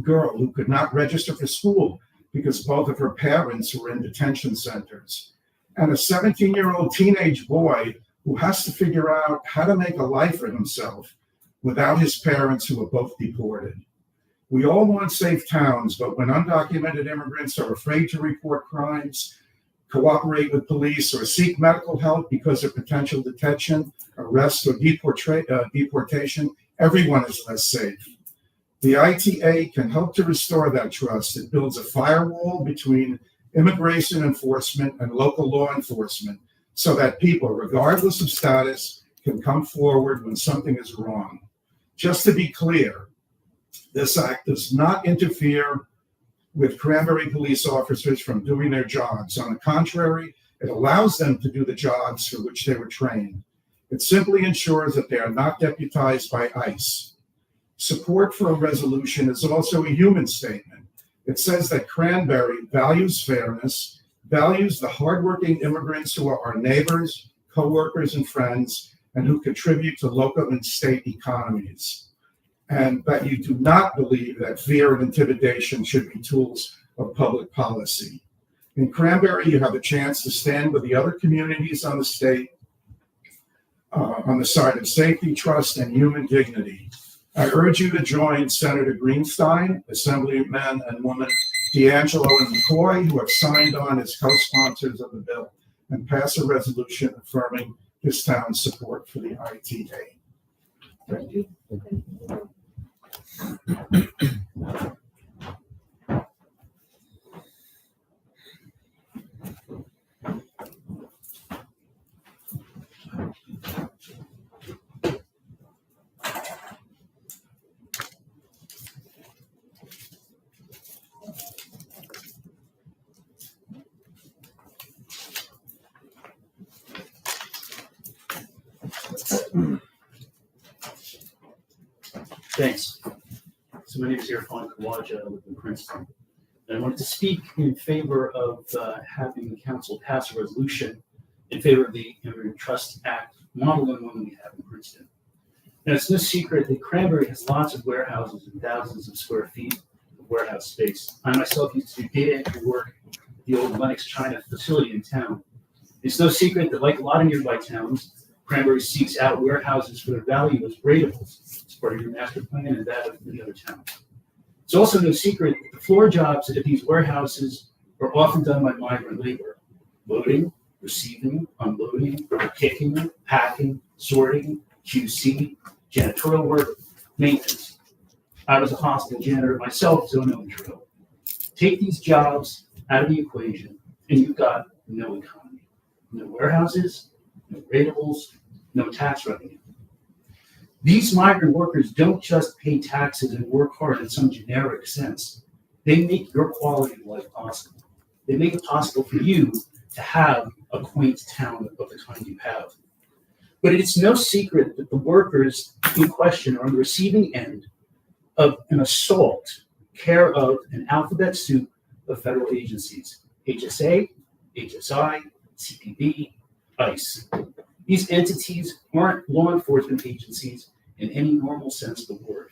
girl who could not register for school because both of her parents were in detention centers. And a 17-year-old teenage boy who has to figure out how to make a life for himself without his parents who were both deported. We all want safe towns, but when undocumented immigrants are afraid to report crimes, cooperate with police, or seek medical help because of potential detention, arrest, or deportation, everyone is less safe. The ITA can help to restore that trust. It builds a firewall between immigration enforcement and local law enforcement so that people, regardless of status, can come forward when something is wrong. Just to be clear, this act does not interfere with Cranbury police officers from doing their jobs. On the contrary, it allows them to do the jobs for which they were trained. It simply ensures that they are not deputized by ICE. Support for a resolution is also a human statement. It says that Cranbury values fairness, values the hardworking immigrants who are our neighbors, co-workers, and friends, and who contribute to local and state economies. And that you do not believe that fear and intimidation should be tools of public policy. In Cranbury, you have a chance to stand with the other communities on the state on the side of safety, trust, and human dignity. I urge you to join Senator Greenstein, Assemblyman and Woman D'Angelo, and McCoy, who have signed on as co-sponsors of the bill, and pass a resolution affirming this town's support for the ITA. Thank you. Thanks. So my name is Irfan Kawaja. I live in Princeton. And I wanted to speak in favor of having the council pass a resolution in favor of the Immigrant Trust Act, modeling one we have in Princeton. Now, it's no secret that Cranbury has lots of warehouses and thousands of square feet of warehouse space. I myself used to do data entry work at the old Lennox China facility in town. It's no secret that, like a lot of nearby towns, Cranbury seeks out warehouses for their value as rateables as part of your master plan and that of many other towns. It's also no secret that the floor jobs at these warehouses are often done by migrant labor: loading, receiving, unloading, picking, packing, sorting, QC, janitorial work, maintenance. I was a hospital janitor myself, so I know the drill. Take these jobs out of the equation, and you've got no economy. No warehouses, no rateables, no tax revenue. These migrant workers don't just pay taxes and work hard in some generic sense. They make your quality of life possible. They make it possible for you to have a quaint town of the kind you have. But it's no secret that the workers in question are on the receiving end of an assault, care of an alphabet soup of federal agencies: HSA, HSI, CPB, ICE. These entities aren't law enforcement agencies in any normal sense of the word.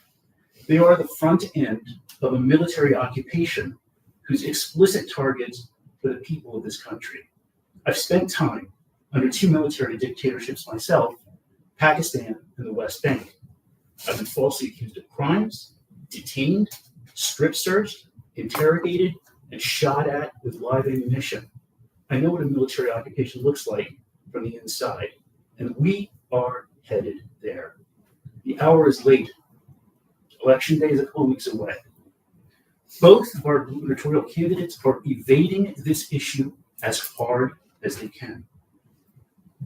They are the front end of a military occupation whose explicit targets are the people of this country. I've spent time under two military dictatorships myself, Pakistan and the West Bank. I've been falsely accused of crimes, detained, strip searched, interrogated, and shot at with live ammunition. I know what a military occupation looks like from the inside, and we are headed there. The hour is late. Election day is a couple weeks away. Both of our gubernatorial candidates are evading this issue as hard as they can.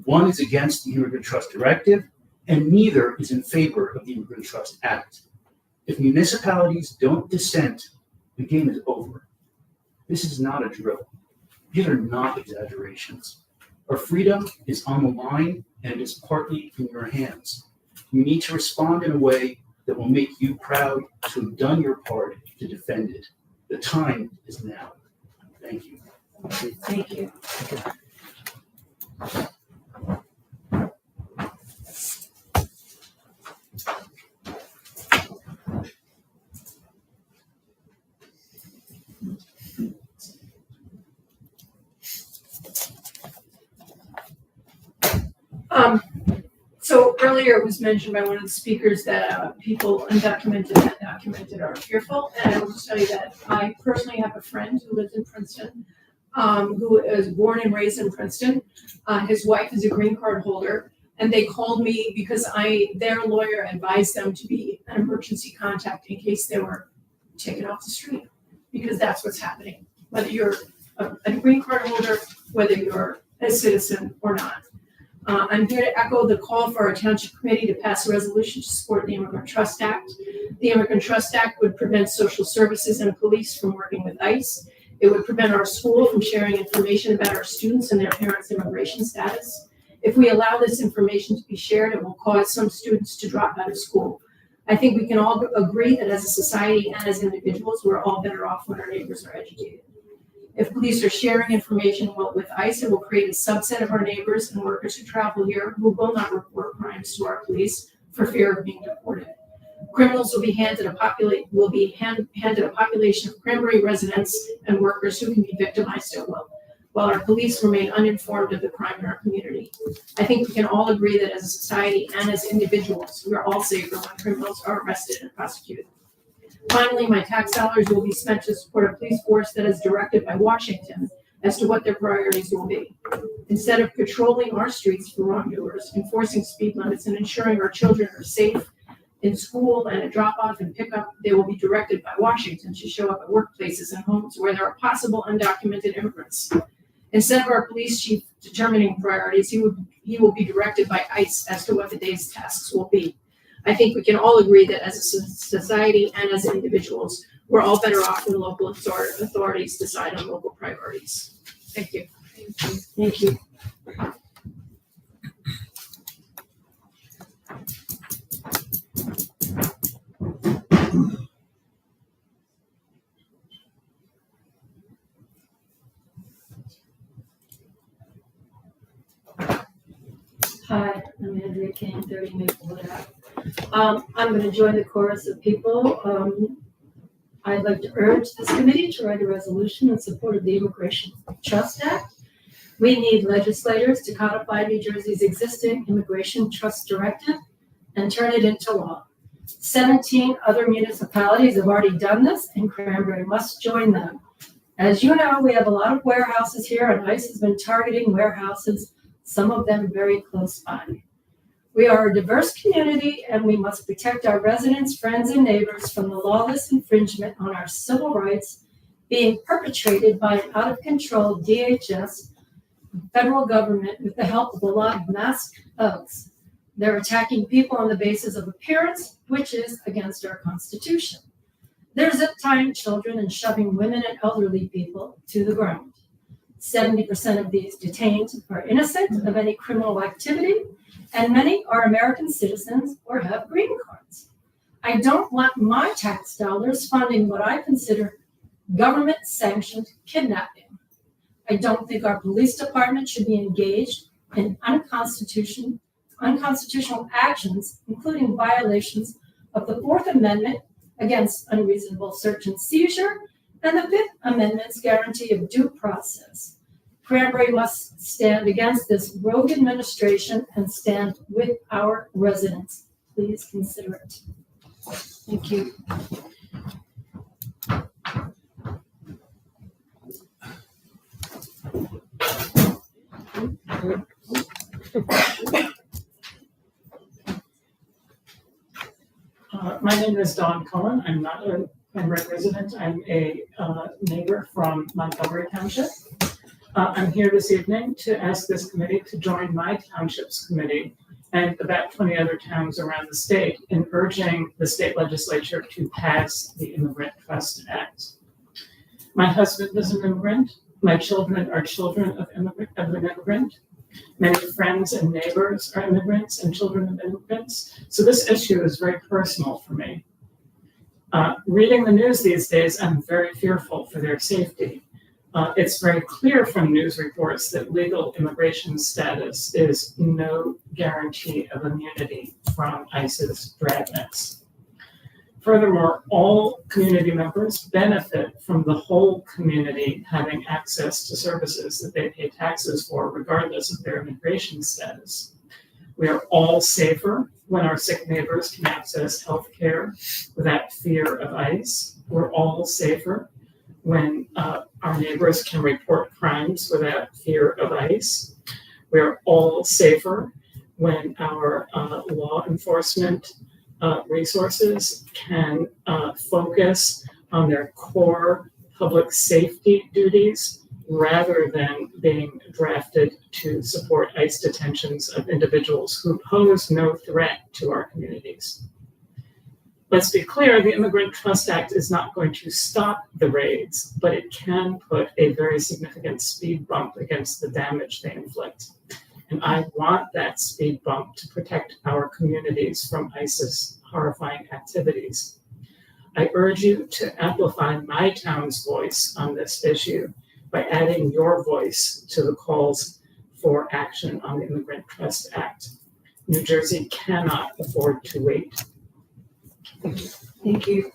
One is against the Immigrant Trust Directive, and neither is in favor of the Immigrant Trust Act. If municipalities don't dissent, the game is over. This is not a drill. These are not exaggerations. Our freedom is on the line, and it is partly in your hands. You need to respond in a way that will make you proud to have done your part to defend it. The time is now. Thank you. Thank you. So earlier it was mentioned by one of the speakers that people undocumented and documented are fearful. And I will just tell you that I personally have a friend who lives in Princeton, who is born and raised in Princeton. His wife is a green card holder, and they called me because their lawyer advised them to be an emergency contact in case they were taken off the street, because that's what's happening. Whether you're a green card holder, whether you're a citizen or not. I'm here to echo the call for our township committee to pass a resolution to support the Immigrant Trust Act. The Immigrant Trust Act would prevent social services and police from working with ICE. It would prevent our school from sharing information about our students and their parents' immigration status. If we allow this information to be shared, it will cause some students to drop out of school. I think we can all agree that as a society and as individuals, we're all better off when our neighbors are educated. If police are sharing information with ICE, it will create a subset of our neighbors and workers who travel here who will not report crimes to our police for fear of being deported. Criminals will be handed a population of Cranbury residents and workers who can be victimized at will, while our police remain uninformed of the crime in our community. I think we can all agree that as a society and as individuals, we are all safer when criminals are arrested and prosecuted. Finally, my tax dollars will be spent to support a police force that is directed by Washington as to what their priorities will be. Instead of patrolling our streets for wrongdoers, enforcing speed limits, and ensuring our children are safe in school and at drop-off and pickup, they will be directed by Washington to show up at workplaces and homes where there are possible undocumented immigrants. Instead of our police chief determining priorities, he will be directed by ICE as to what the day's tasks will be. I think we can all agree that as a society and as individuals, we're all better off when local authorities decide on local priorities. Thank you. Thank you. Hi, I'm Andrea Kane, 30 Maplewood Ave. I'm going to join the chorus of people. I'd like to urge this committee to write a resolution in support of the Immigration Trust Act. We need legislators to codify New Jersey's existing Immigration Trust Directive and turn it into law. 17 other municipalities have already done this, and Cranbury must join them. As you know, we have a lot of warehouses here, and ICE has been targeting warehouses, some of them very close by. We are a diverse community, and we must protect our residents, friends, and neighbors from the lawless infringement on our civil rights being perpetrated by an out-of-control DHS federal government with the help of a lot of masked thugs. They're attacking people on the basis of appearance, which is against our Constitution. They're zip-tying children and shoving women and elderly people to the ground. 70% of these detained are innocent of any criminal activity, and many are American citizens or have green cards. I don't want my tax dollars funding what I consider government-sanctioned kidnapping. I don't think our police department should be engaged in unconstitutional actions, including violations of the Fourth Amendment against unreasonable search and seizure and the Fifth Amendment's guarantee of due process. Cranbury must stand against this rogue administration and stand with our residents. Please consider it. Thank you. My name is Don Cullen. I'm not a Cranbury resident. I'm a neighbor from Montgomery Township. I'm here this evening to ask this committee to join my township's committee and about 20 other towns around the state in urging the state legislature to pass the Immigrant Trust Act. My husband is an immigrant. My children are children of an immigrant. Many friends and neighbors are immigrants and children of immigrants. So this issue is very personal for me. Reading the news these days, I'm very fearful for their safety. It's very clear from news reports that legal immigration status is no guarantee of immunity from ICE's dragnets. Furthermore, all community members benefit from the whole community having access to services that they pay taxes for, regardless of their immigration status. We are all safer when our sick neighbors can access health care without fear of ICE. We're all safer when our neighbors can report crimes without fear of ICE. We're all safer when our law enforcement resources can focus on their core public safety duties rather than being drafted to support ICE detentions of individuals who pose no threat to our communities. Let's be clear, the Immigrant Trust Act is not going to stop the raids, but it can put a very significant speed bump against the damage they inflict. And I want that speed bump to protect our communities from ICE's horrifying activities. I urge you to amplify my town's voice on this issue by adding your voice to the calls for action on the Immigrant Trust Act. New Jersey cannot afford to wait. Thank you.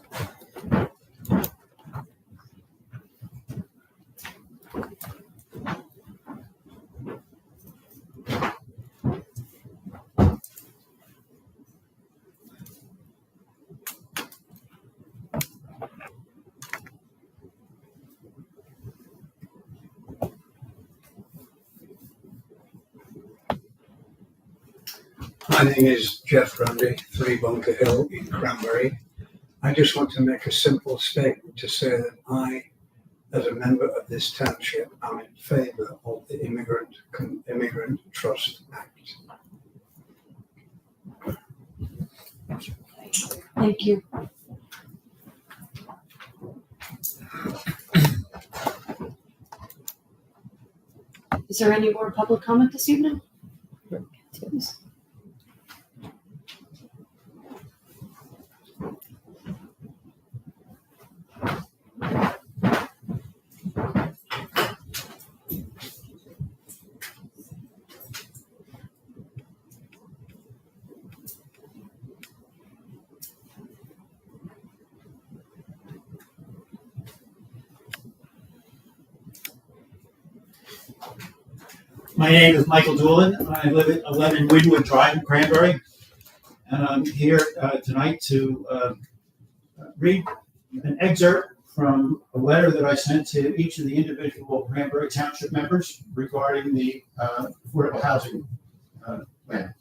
My name is Jeff Grundy, 3 Bunker Hill in Cranbury. I just want to make a simple statement to say that I, as a member of this township, am in favor of the Immigrant Trust Act. Thank you. Is there any more public comment this evening? Yes. My name is Michael Doolin. I live at 11 Winwood Drive in Cranbury. And I'm here tonight to read an excerpt from a letter that I sent to each of the individual Cranbury Township members regarding the affordable housing plan.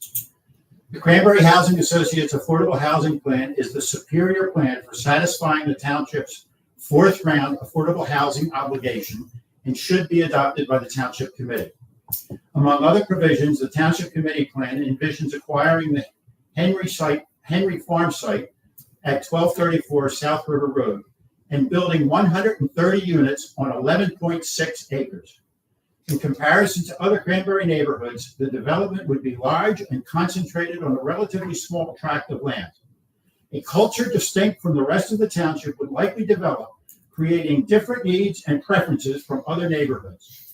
The Cranbury Housing Associates Affordable Housing Plan is the superior plan for satisfying the Township's 4th round affordable housing obligation and should be adopted by the Township Committee. Among other provisions, the Township Committee plan envisions acquiring the Henry Farm site at 1234 South River Road and building 130 units on 11.6 acres. In comparison to other Cranbury neighborhoods, the development would be large and concentrated on a relatively small tract of land. A culture distinct from the rest of the township would likely develop, creating different needs and preferences from other neighborhoods.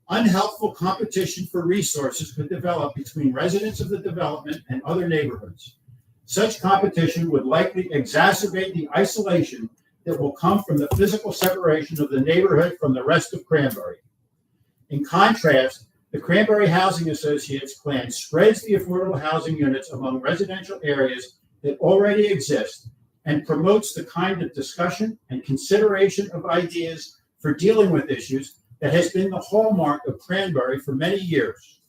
Unhelpful competition for resources could develop between residents of the development and other neighborhoods. Such competition would likely exacerbate the isolation that will come from the physical separation of the neighborhood from the rest of Cranbury. In contrast, the Cranbury Housing Associates plan spreads the affordable housing units among residential areas that already exist and promotes the kind of discussion and consideration of ideas for dealing with issues that has been the hallmark of Cranbury for many years.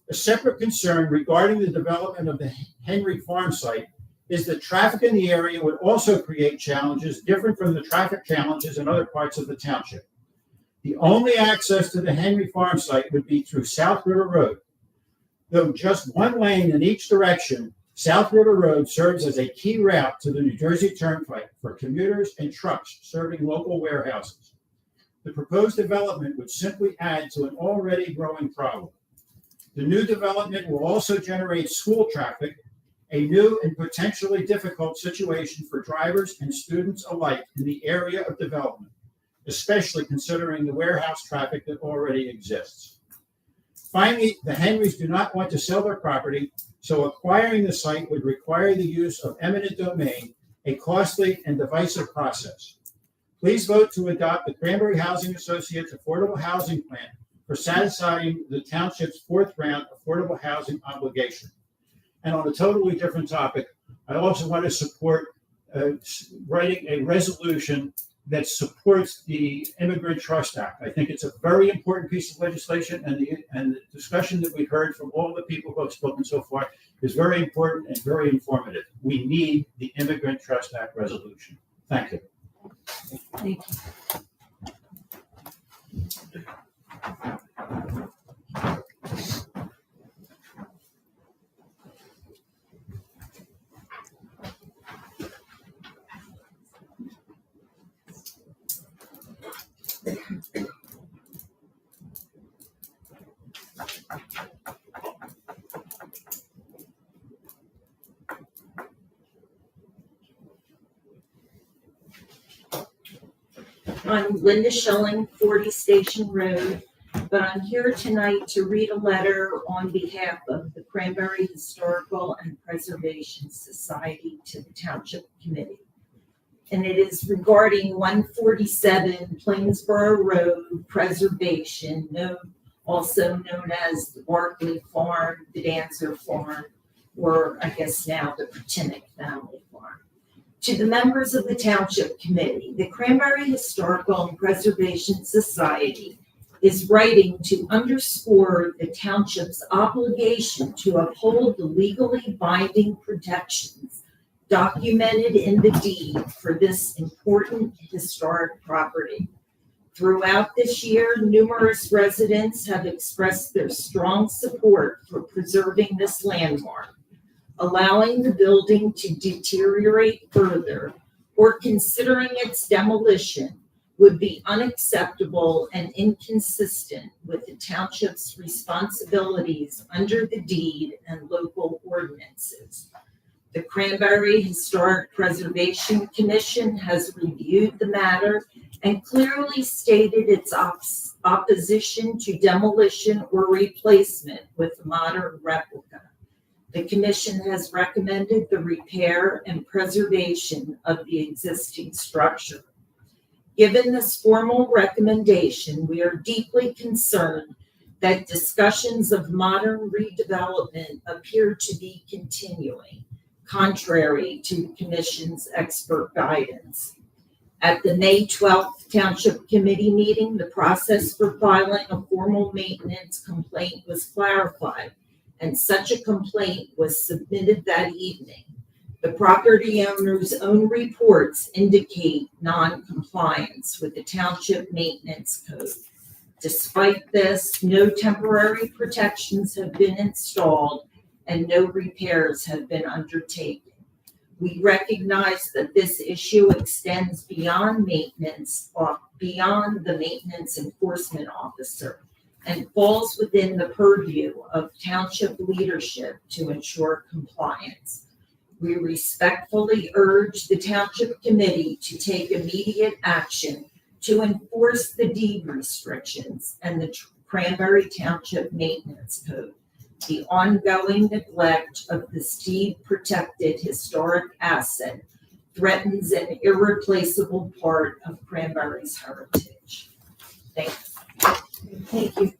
A separate concern regarding the development of the Henry Farm site is that traffic in the area would also create challenges different from the traffic challenges in other parts of the township. The only access to the Henry Farm site would be through South River Road. Though just one lane in each direction, South River Road serves as a key route to the New Jersey Turnpike for commuters and trucks serving local warehouses. The proposed development would simply add to an already growing problem. The new development will also generate school traffic, a new and potentially difficult situation for drivers and students alike in the area of development, especially considering the warehouse traffic that already exists. Finally, the Henrys do not want to sell their property, so acquiring the site would require the use of eminent domain, a costly and divisive process. Please vote to adopt the Cranbury Housing Associates Affordable Housing Plan for satisfying the township's fourth round affordable housing obligation. And on a totally different topic, I also want to support writing a resolution that supports the Immigrant Trust Act. I think it's a very important piece of legislation, and the discussion that we've heard from all the people who have spoken so far is very important and very informative. We need the Immigrant Trust Act resolution. Thank you. Thank you. I'm Linda Schilling, 40 Station Road, but I'm here tonight to read a letter on behalf of the Cranbury Historical and Preservation Society to the Township Committee. And it is regarding 147 Plainsboro Road Preservation, also known as the Barkley Farm, the Dancer Farm, or I guess now the Pertinick Family Farm. To the members of the Township Committee, the Cranbury Historical and Preservation Society is writing to underscore the Township's obligation to uphold the legally binding protections documented in the deed for this important historic property. Throughout this year, numerous residents have expressed their strong support for preserving this landmark. Allowing the building to deteriorate further or considering its demolition would be unacceptable and inconsistent with the township's responsibilities under the deed and local ordinances. The Cranbury Historic Preservation Commission has reviewed the matter and clearly stated its opposition to demolition or replacement with a modern replica. The Commission has recommended the repair and preservation of the existing structure. Given this formal recommendation, we are deeply concerned that discussions of modern redevelopment appear to be continuing, contrary to the Commission's expert guidance. At the May 12th Township Committee meeting, the process for filing a formal maintenance complaint was clarified, and such a complaint was submitted that evening. The property owner's own reports indicate non-compliance with the Township Maintenance Code. Despite this, no temporary protections have been installed and no repairs have been undertaken. We recognize that this issue extends beyond maintenance, or beyond the maintenance enforcement officer, and falls within the purview of township leadership to ensure compliance. We respectfully urge the Township Committee to take immediate action to enforce the deed restrictions and the Cranbury Township Maintenance Code. The ongoing neglect of this deed-protected historic asset threatens an irreplaceable part of Cranbury's heritage. Thanks. Thank you.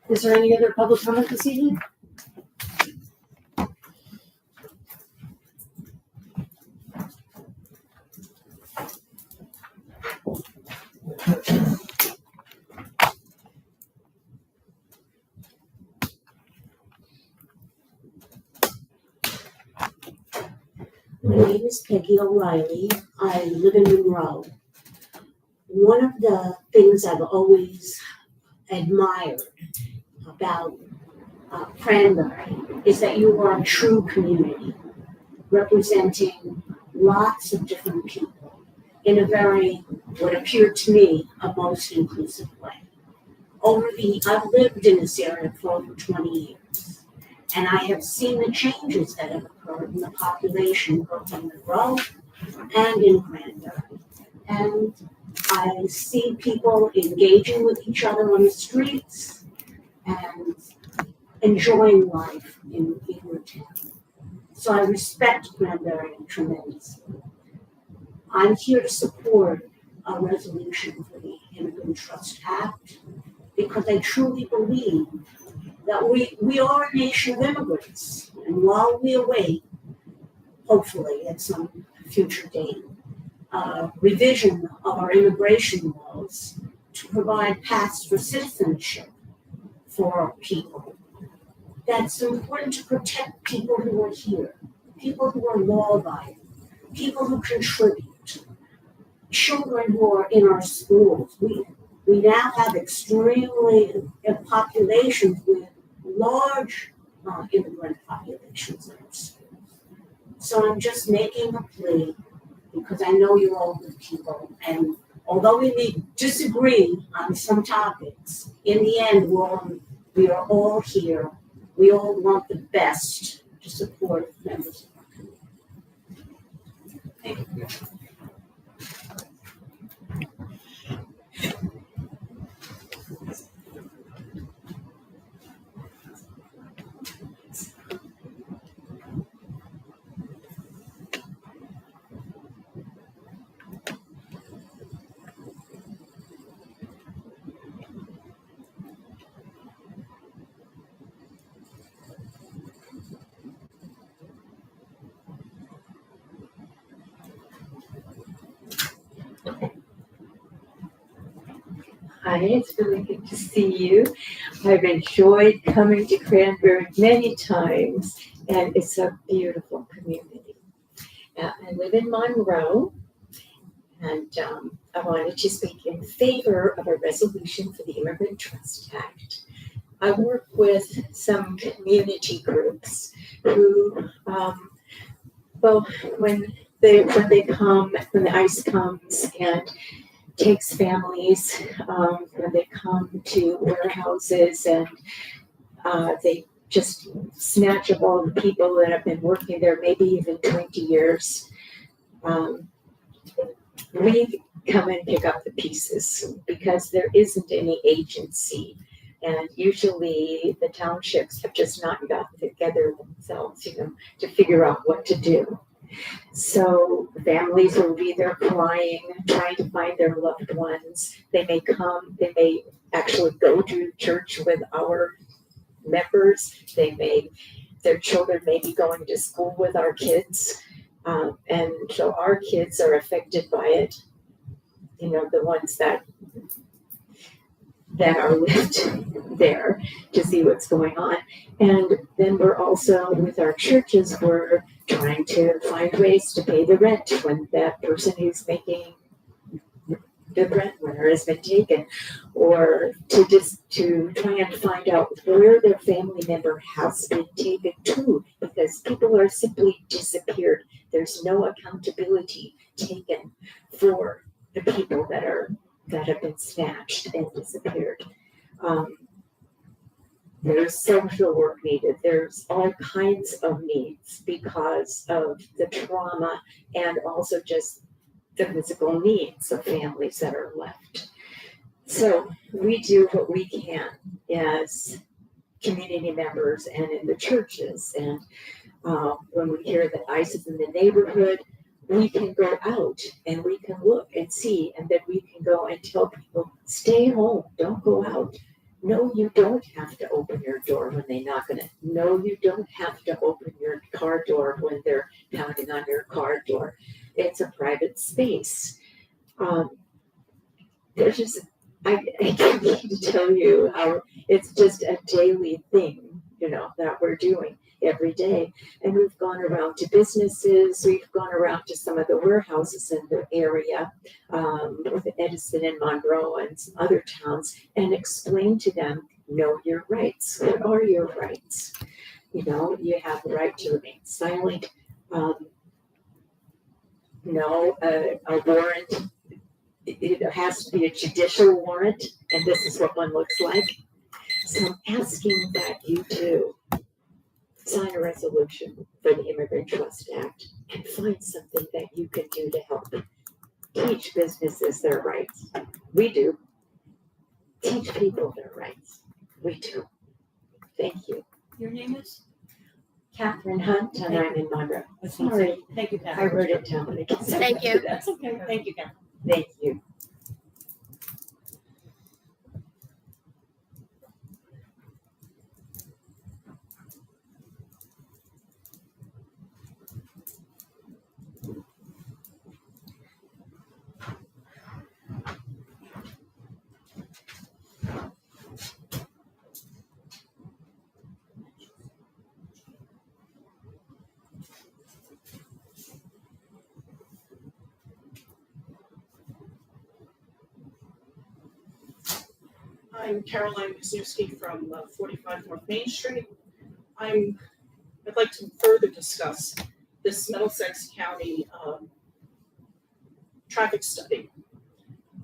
Is there any other public comment this evening? My name is Peggy O'Reilly. I live in Monroe. One of the things I've always admired about Cranbury is that you are a true community, representing lots of different people in a very, what appeared to me, a most inclusive way. I've lived in this area for over 20 years, and I have seen the changes that have occurred in the population, both in Monroe and in Cranbury. And I see people engaging with each other on the streets and enjoying life in your town. So I respect Cranbury tremendously. I'm here to support a resolution for the Immigrant Trust Act because I truly believe that we are a nation of immigrants. And while we await, hopefully at some future date, revision of our immigration laws to provide paths for citizenship for people, that's important to protect people who are here, people who are law-abiding, people who contribute, children who are in our schools. We now have extremely populations with large immigrant populations in our schools. So I'm just making a plea because I know you're all good people, and although we may disagree on some topics, in the end, we are all here. We all want the best to support members of our community. Thank you. Hi, it's really good to see you. I've enjoyed coming to Cranbury many times, and it's a beautiful community. I live in Monroe, and I wanted to speak in favor of a resolution for the Immigrant Trust Act. I work with some community groups who, when the ICE comes and takes families, when they come to warehouses and they just snatch up all the people that have been working there, maybe even 20 years. We come and pick up the pieces because there isn't any agency. And usually the townships have just not gotten together themselves, to figure out what to do. So families will be there crying, trying to find their loved ones. They may actually go to church with our members. Their children may be going to school with our kids. And so our kids are affected by it. The ones that are left there to see what's going on. And then we're also, with our churches, we're trying to find ways to pay the rent when that person who's making the breadwinner has been taken, or to try and find out where their family member has been taken to, because people are simply disappeared. There's no accountability taken for the people that have been snatched and disappeared. There's social work needed. There's all kinds of needs because of the trauma and also just the physical needs of families that are left. So we do what we can as community members and in the churches. And when we hear that ICE is in the neighborhood, we can go out and we can look and see, and then we can go and tell people, stay home, don't go out. No, you don't have to open your door when they knock on it. No, you don't have to open your car door when they're pounding on your car door. It's a private space. There's just, I can't need to tell you how it's just a daily thing, that we're doing. every day. And we've gone around to businesses, we've gone around to some of the warehouses in the area, with Edison and Monroe and some other towns, and explained to them, know your rights. What are your rights? You know, you have the right to remain silent. A warrant, it has to be a judicial warrant, and this is what one looks like. So I'm asking that you too sign a resolution for the Immigrant Trust Act and find something that you can do to help teach businesses their rights. We do. Teach people their rights. We do. Thank you. Your name is? Catherine Hunt, and I'm in Monroe. Sorry. Thank you, I Catherine. wrote it down, but I can't. Thank you. That's okay. Thank you, Catherine. Thank you. I'm Caroline Wisniewski from 45 North Main Street. I'd like to further discuss this Middlesex County traffic study.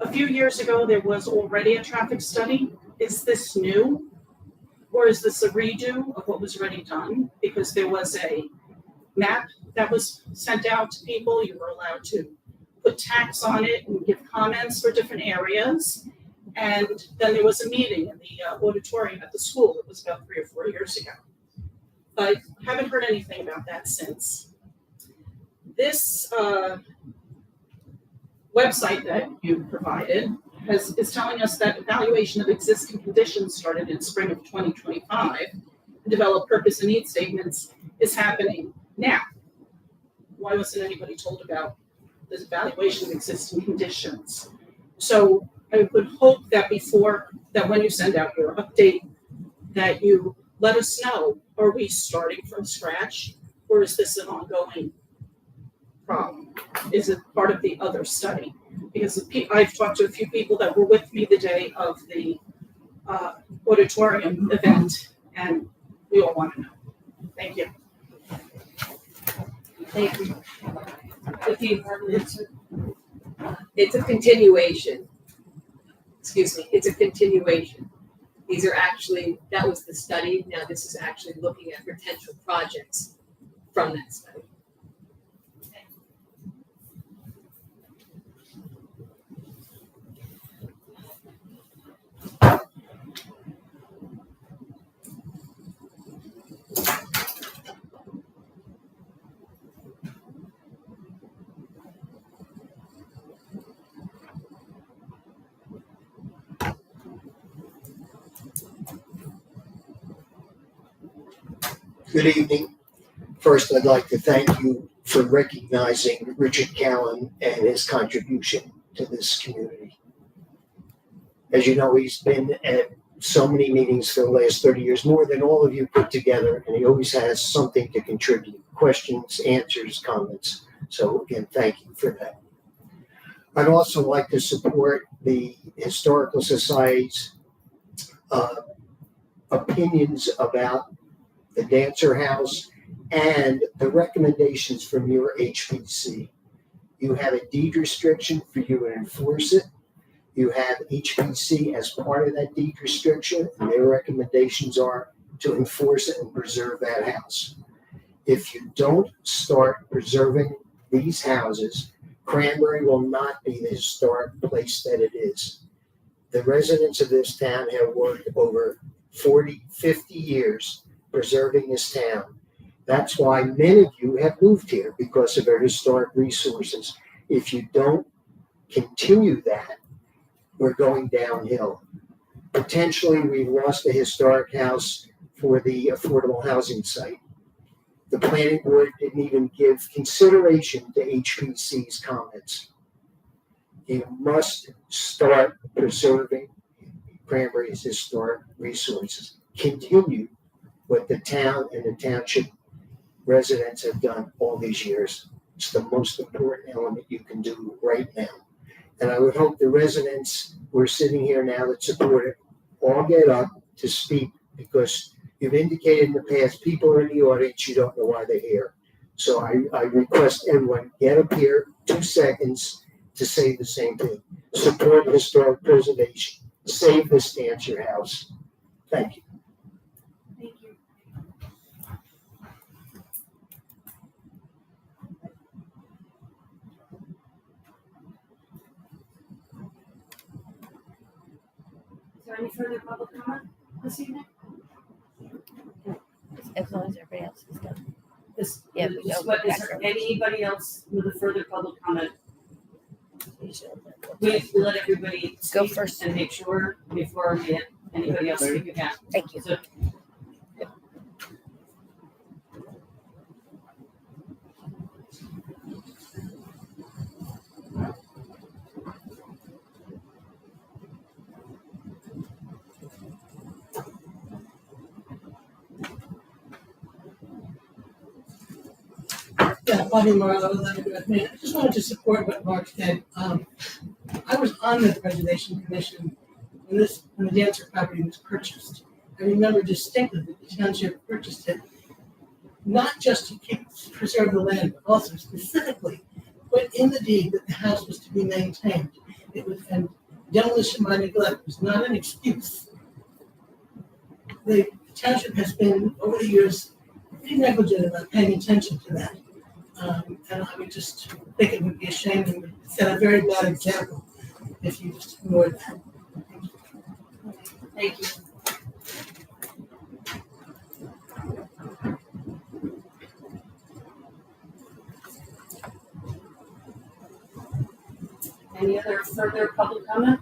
A few years ago, there was already a traffic study. Is this new? Or is this a redo of what was already done? Because there was a map that was sent out to people. You were allowed to put tags on it and give comments for different areas. And then there was a meeting in the auditorium at the school. It was about 3 or 4 years ago. But haven't heard anything about that since. This website that you provided is telling us that evaluation of existing conditions started in spring of 2025. Develop purpose and need statements is happening now. Why wasn't anybody told about this evaluation of existing conditions? So I would hope that when you send out your update, that you let us know, are we starting from scratch, or is this an ongoing problem? Is it part of the other study? Because I've talked to a few people that were with me the day of the auditorium event, and we all want to know. Thank you. Thank you. It's a continuation. Excuse me, it's a continuation. These are actually, that was the study. Now this is actually looking at potential projects from that study. Good evening. First, I'd like to thank you for recognizing Richard Callan and his contribution to this community. As you know, he's been at so many meetings for the last 30 years, more than all of you put together, and he always has something to contribute, questions, answers, comments. So again, thank you for that. I'd also like to support the Historical Society's opinions about the Dancer House and the recommendations from your HPC. You have a deed restriction for you to enforce it. You have HPC as part of that deed restriction, and their recommendations are to enforce it and preserve that house. If you don't start preserving these houses, Cranbury will not be the historic place that it is. The residents of this town have worked over 40, 50 years preserving this town. That's why many of you have moved here, because of our historic resources. If you don't continue that, we're going downhill. Potentially, we've lost a historic house for the affordable housing site. The planning board didn't even give consideration to HPC's comments. You must start preserving Cranbury's historic resources. Continue what the town and the township residents have done all these years. It's the most important element you can do right now. And I would hope the residents who are sitting here now that support it all get up to speak, because you've indicated in the past, people are in the audience, you don't know why they're here. So I request everyone get up here, 2 seconds, to say the same thing. Support historic preservation. Save this Dancer House. Thank you. Thank you. Is there any further public comment this evening? As long as everybody else is done. Is Yeah, is there anybody else with a further public comment? We let everybody Go speak first. and make sure before we get anybody else speak again. Thank you. So, Yeah, Bonnie Marlowe, I just wanted to support what Mark said. I was on the Preservation Commission when the Dancer property was purchased. I remember distinctly that the township purchased it, not just to preserve the land, but also specifically put in the deed that the house was to be maintained. It was, and demolition by neglect was not an excuse. The township has been, over the years, pretty negligent about paying attention to that. And I would just think it would be a shame and would set a very bad example if you just ignored that. thank you. Any other further public comment?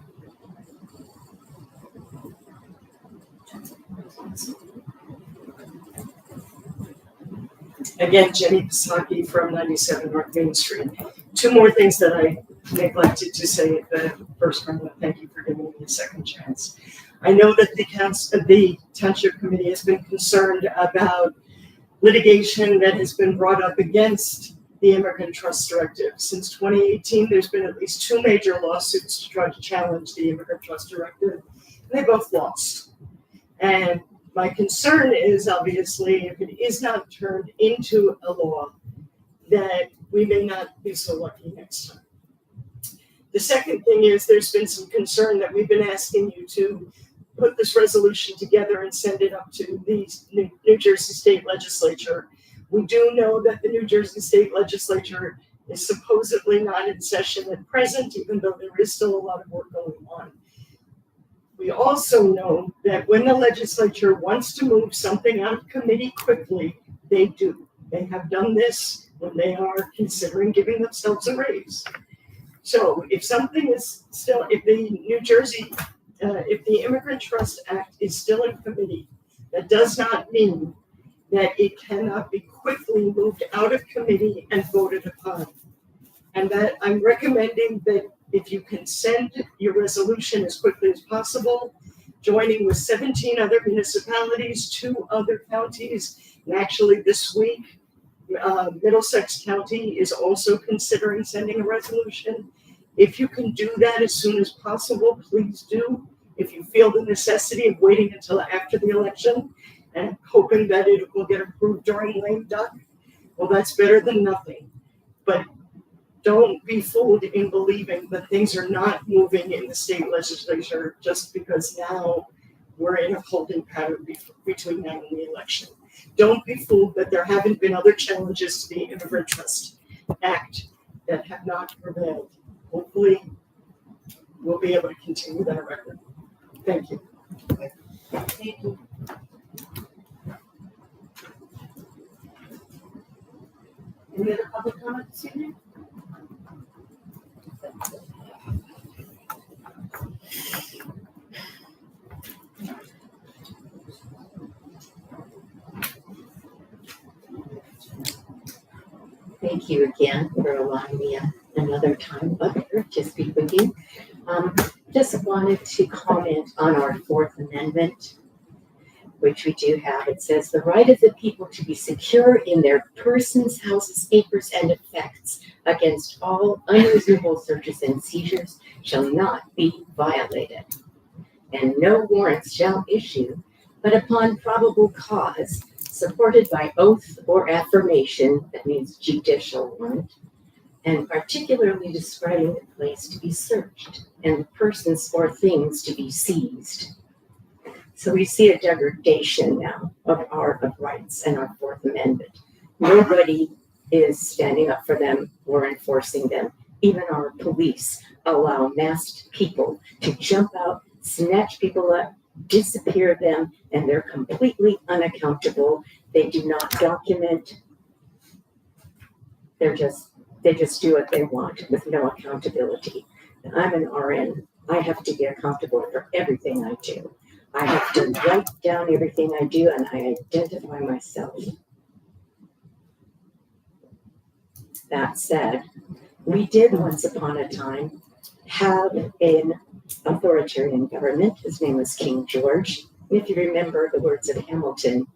Again, Jenny Pisaki from 97 North Main Street. 2 more things that I neglected to say at the first round. Thank you for giving me a second chance. I know that the Township Committee has been concerned about litigation that has been brought up against the Immigrant Trust Directive. Since 2018, there's been at least 2 major lawsuits to try to challenge the Immigrant Trust Directive, and they both lost. And my concern is, obviously, if it is not turned into a law, that we may not be so lucky next time. The second thing is there's been some concern that we've been asking you to put this resolution together and send it up to the New Jersey State Legislature. We do know that the New Jersey State Legislature is supposedly not in session at present, even though there is still a lot of work going on. We also know that when the legislature wants to move something out of committee quickly, they do. They have done this when they are considering giving themselves a raise. So if something is still, if the Immigrant Trust Act is still in committee, that does not mean that it cannot be quickly moved out of committee and voted upon. And that I'm recommending that if you can send your resolution as quickly as possible, joining with 17 other municipalities, 2 other counties, and actually this week, Middlesex County is also considering sending a resolution. If you can do that as soon as possible, please do. If you feel the necessity of waiting until after the election and hoping that it will get approved during lame duck, well, that's better than nothing. But don't be fooled in believing that things are not moving in the state legislature just because now we're in a holding pattern between now and the election. Don't be fooled that there haven't been other challenges to the Immigrant Trust Act that have not prevailed. Hopefully, we'll be able to continue that record. Thank you. Thank you. Any other public comment this evening? Thank you again for allowing me another time up here to speak with you. Just wanted to comment on our 4th Amendment, which we do have. It says the right of the people to be secure in their persons, houses, acres, and effects against all unreasonable searches and seizures shall not be violated. And no warrants shall issue, but upon probable cause, supported by oath or affirmation, that means judicial warrant, and particularly describing the place to be searched and the persons or things to be seized. So we see a degradation now of our rights and our Fourth Amendment. Nobody is standing up for them or enforcing them. Even our police allow masked people to jump out, snatch people up, disappear them, and they're completely unaccountable. They do not document. They just do what they want with no accountability. I'm an RN. I have to be accountable for everything I do. I have to write down everything I do, and I identify myself. That said, we did once upon a time have an authoritarian government. His name was King George. If you remember the words of Hamilton,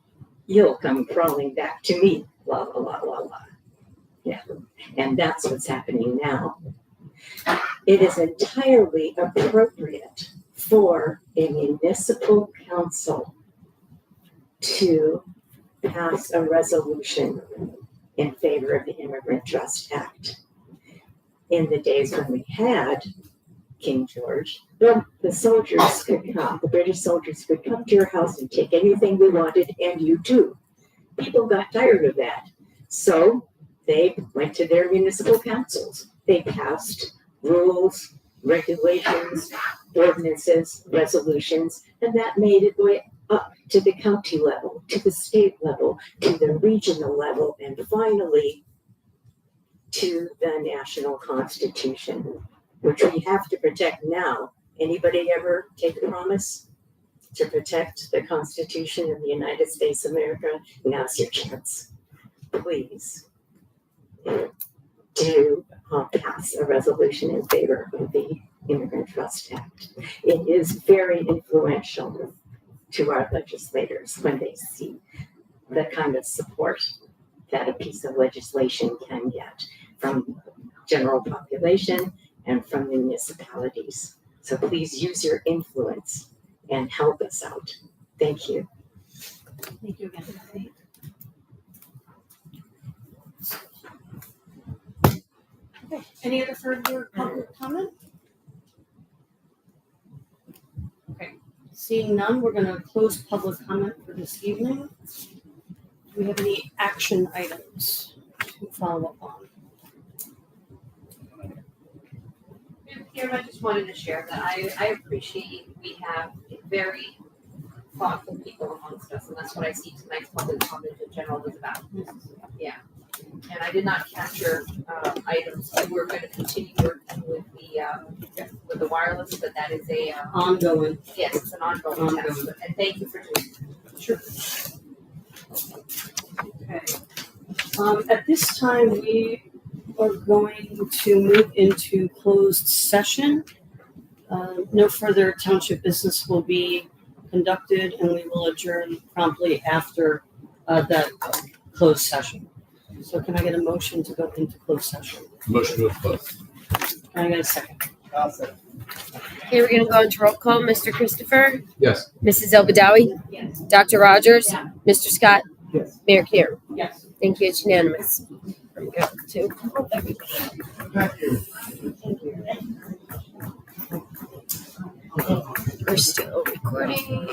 you'll come crawling back to me, la, la, la, la, la. Yeah, and that's what's happening now. It is entirely appropriate for a municipal council to pass a resolution in favor of the Immigrant Trust Act. In the days when we had King George, the soldiers could come, the British soldiers could come to your house and take anything they wanted, and you too. People got tired of that. So they went to their municipal councils. They passed rules, regulations, ordinances, resolutions, and that made it way up to the county level, to the state level, to the regional level, and finally to the national constitution, which we have to protect now. Anybody ever take a promise to protect the Constitution of the United States of America? Now's your chance. Please do pass a resolution in favor of the Immigrant Trust Act. It is very influential to our legislators when they see the kind of support that a piece of legislation can get from general population and from municipalities. So please use your influence and help us out. Thank you. Thank you again. Okay, any other further public comment? Okay, seeing none, we're gonna close public comment for this evening. Do we have any action items to follow up on? Here, I just wanted to share that I appreciate we have very thoughtful people amongst us, and that's what I see tonight's public comment in general was about. Yeah, and I did not capture items. We're going to continue working with the wireless, but that is a Ongoing. Yes, it's an ongoing task, and thank you for doing it. Sure. Okay. At this time, we are going to move into closed session. No further township business will be conducted, and we will adjourn promptly after that closed session. So can I get a motion to go into closed session? Motion to close. Can I get a second? Okay, we're gonna go into roll call. Mr. Christopher? Yes. Mrs. Elbadawi? Yes. Dr. Rogers? Mr. Scott? Yes. Mayor Kier? Yes. Thank you, it's unanimous. There we go, too. Thank you. We're still recording.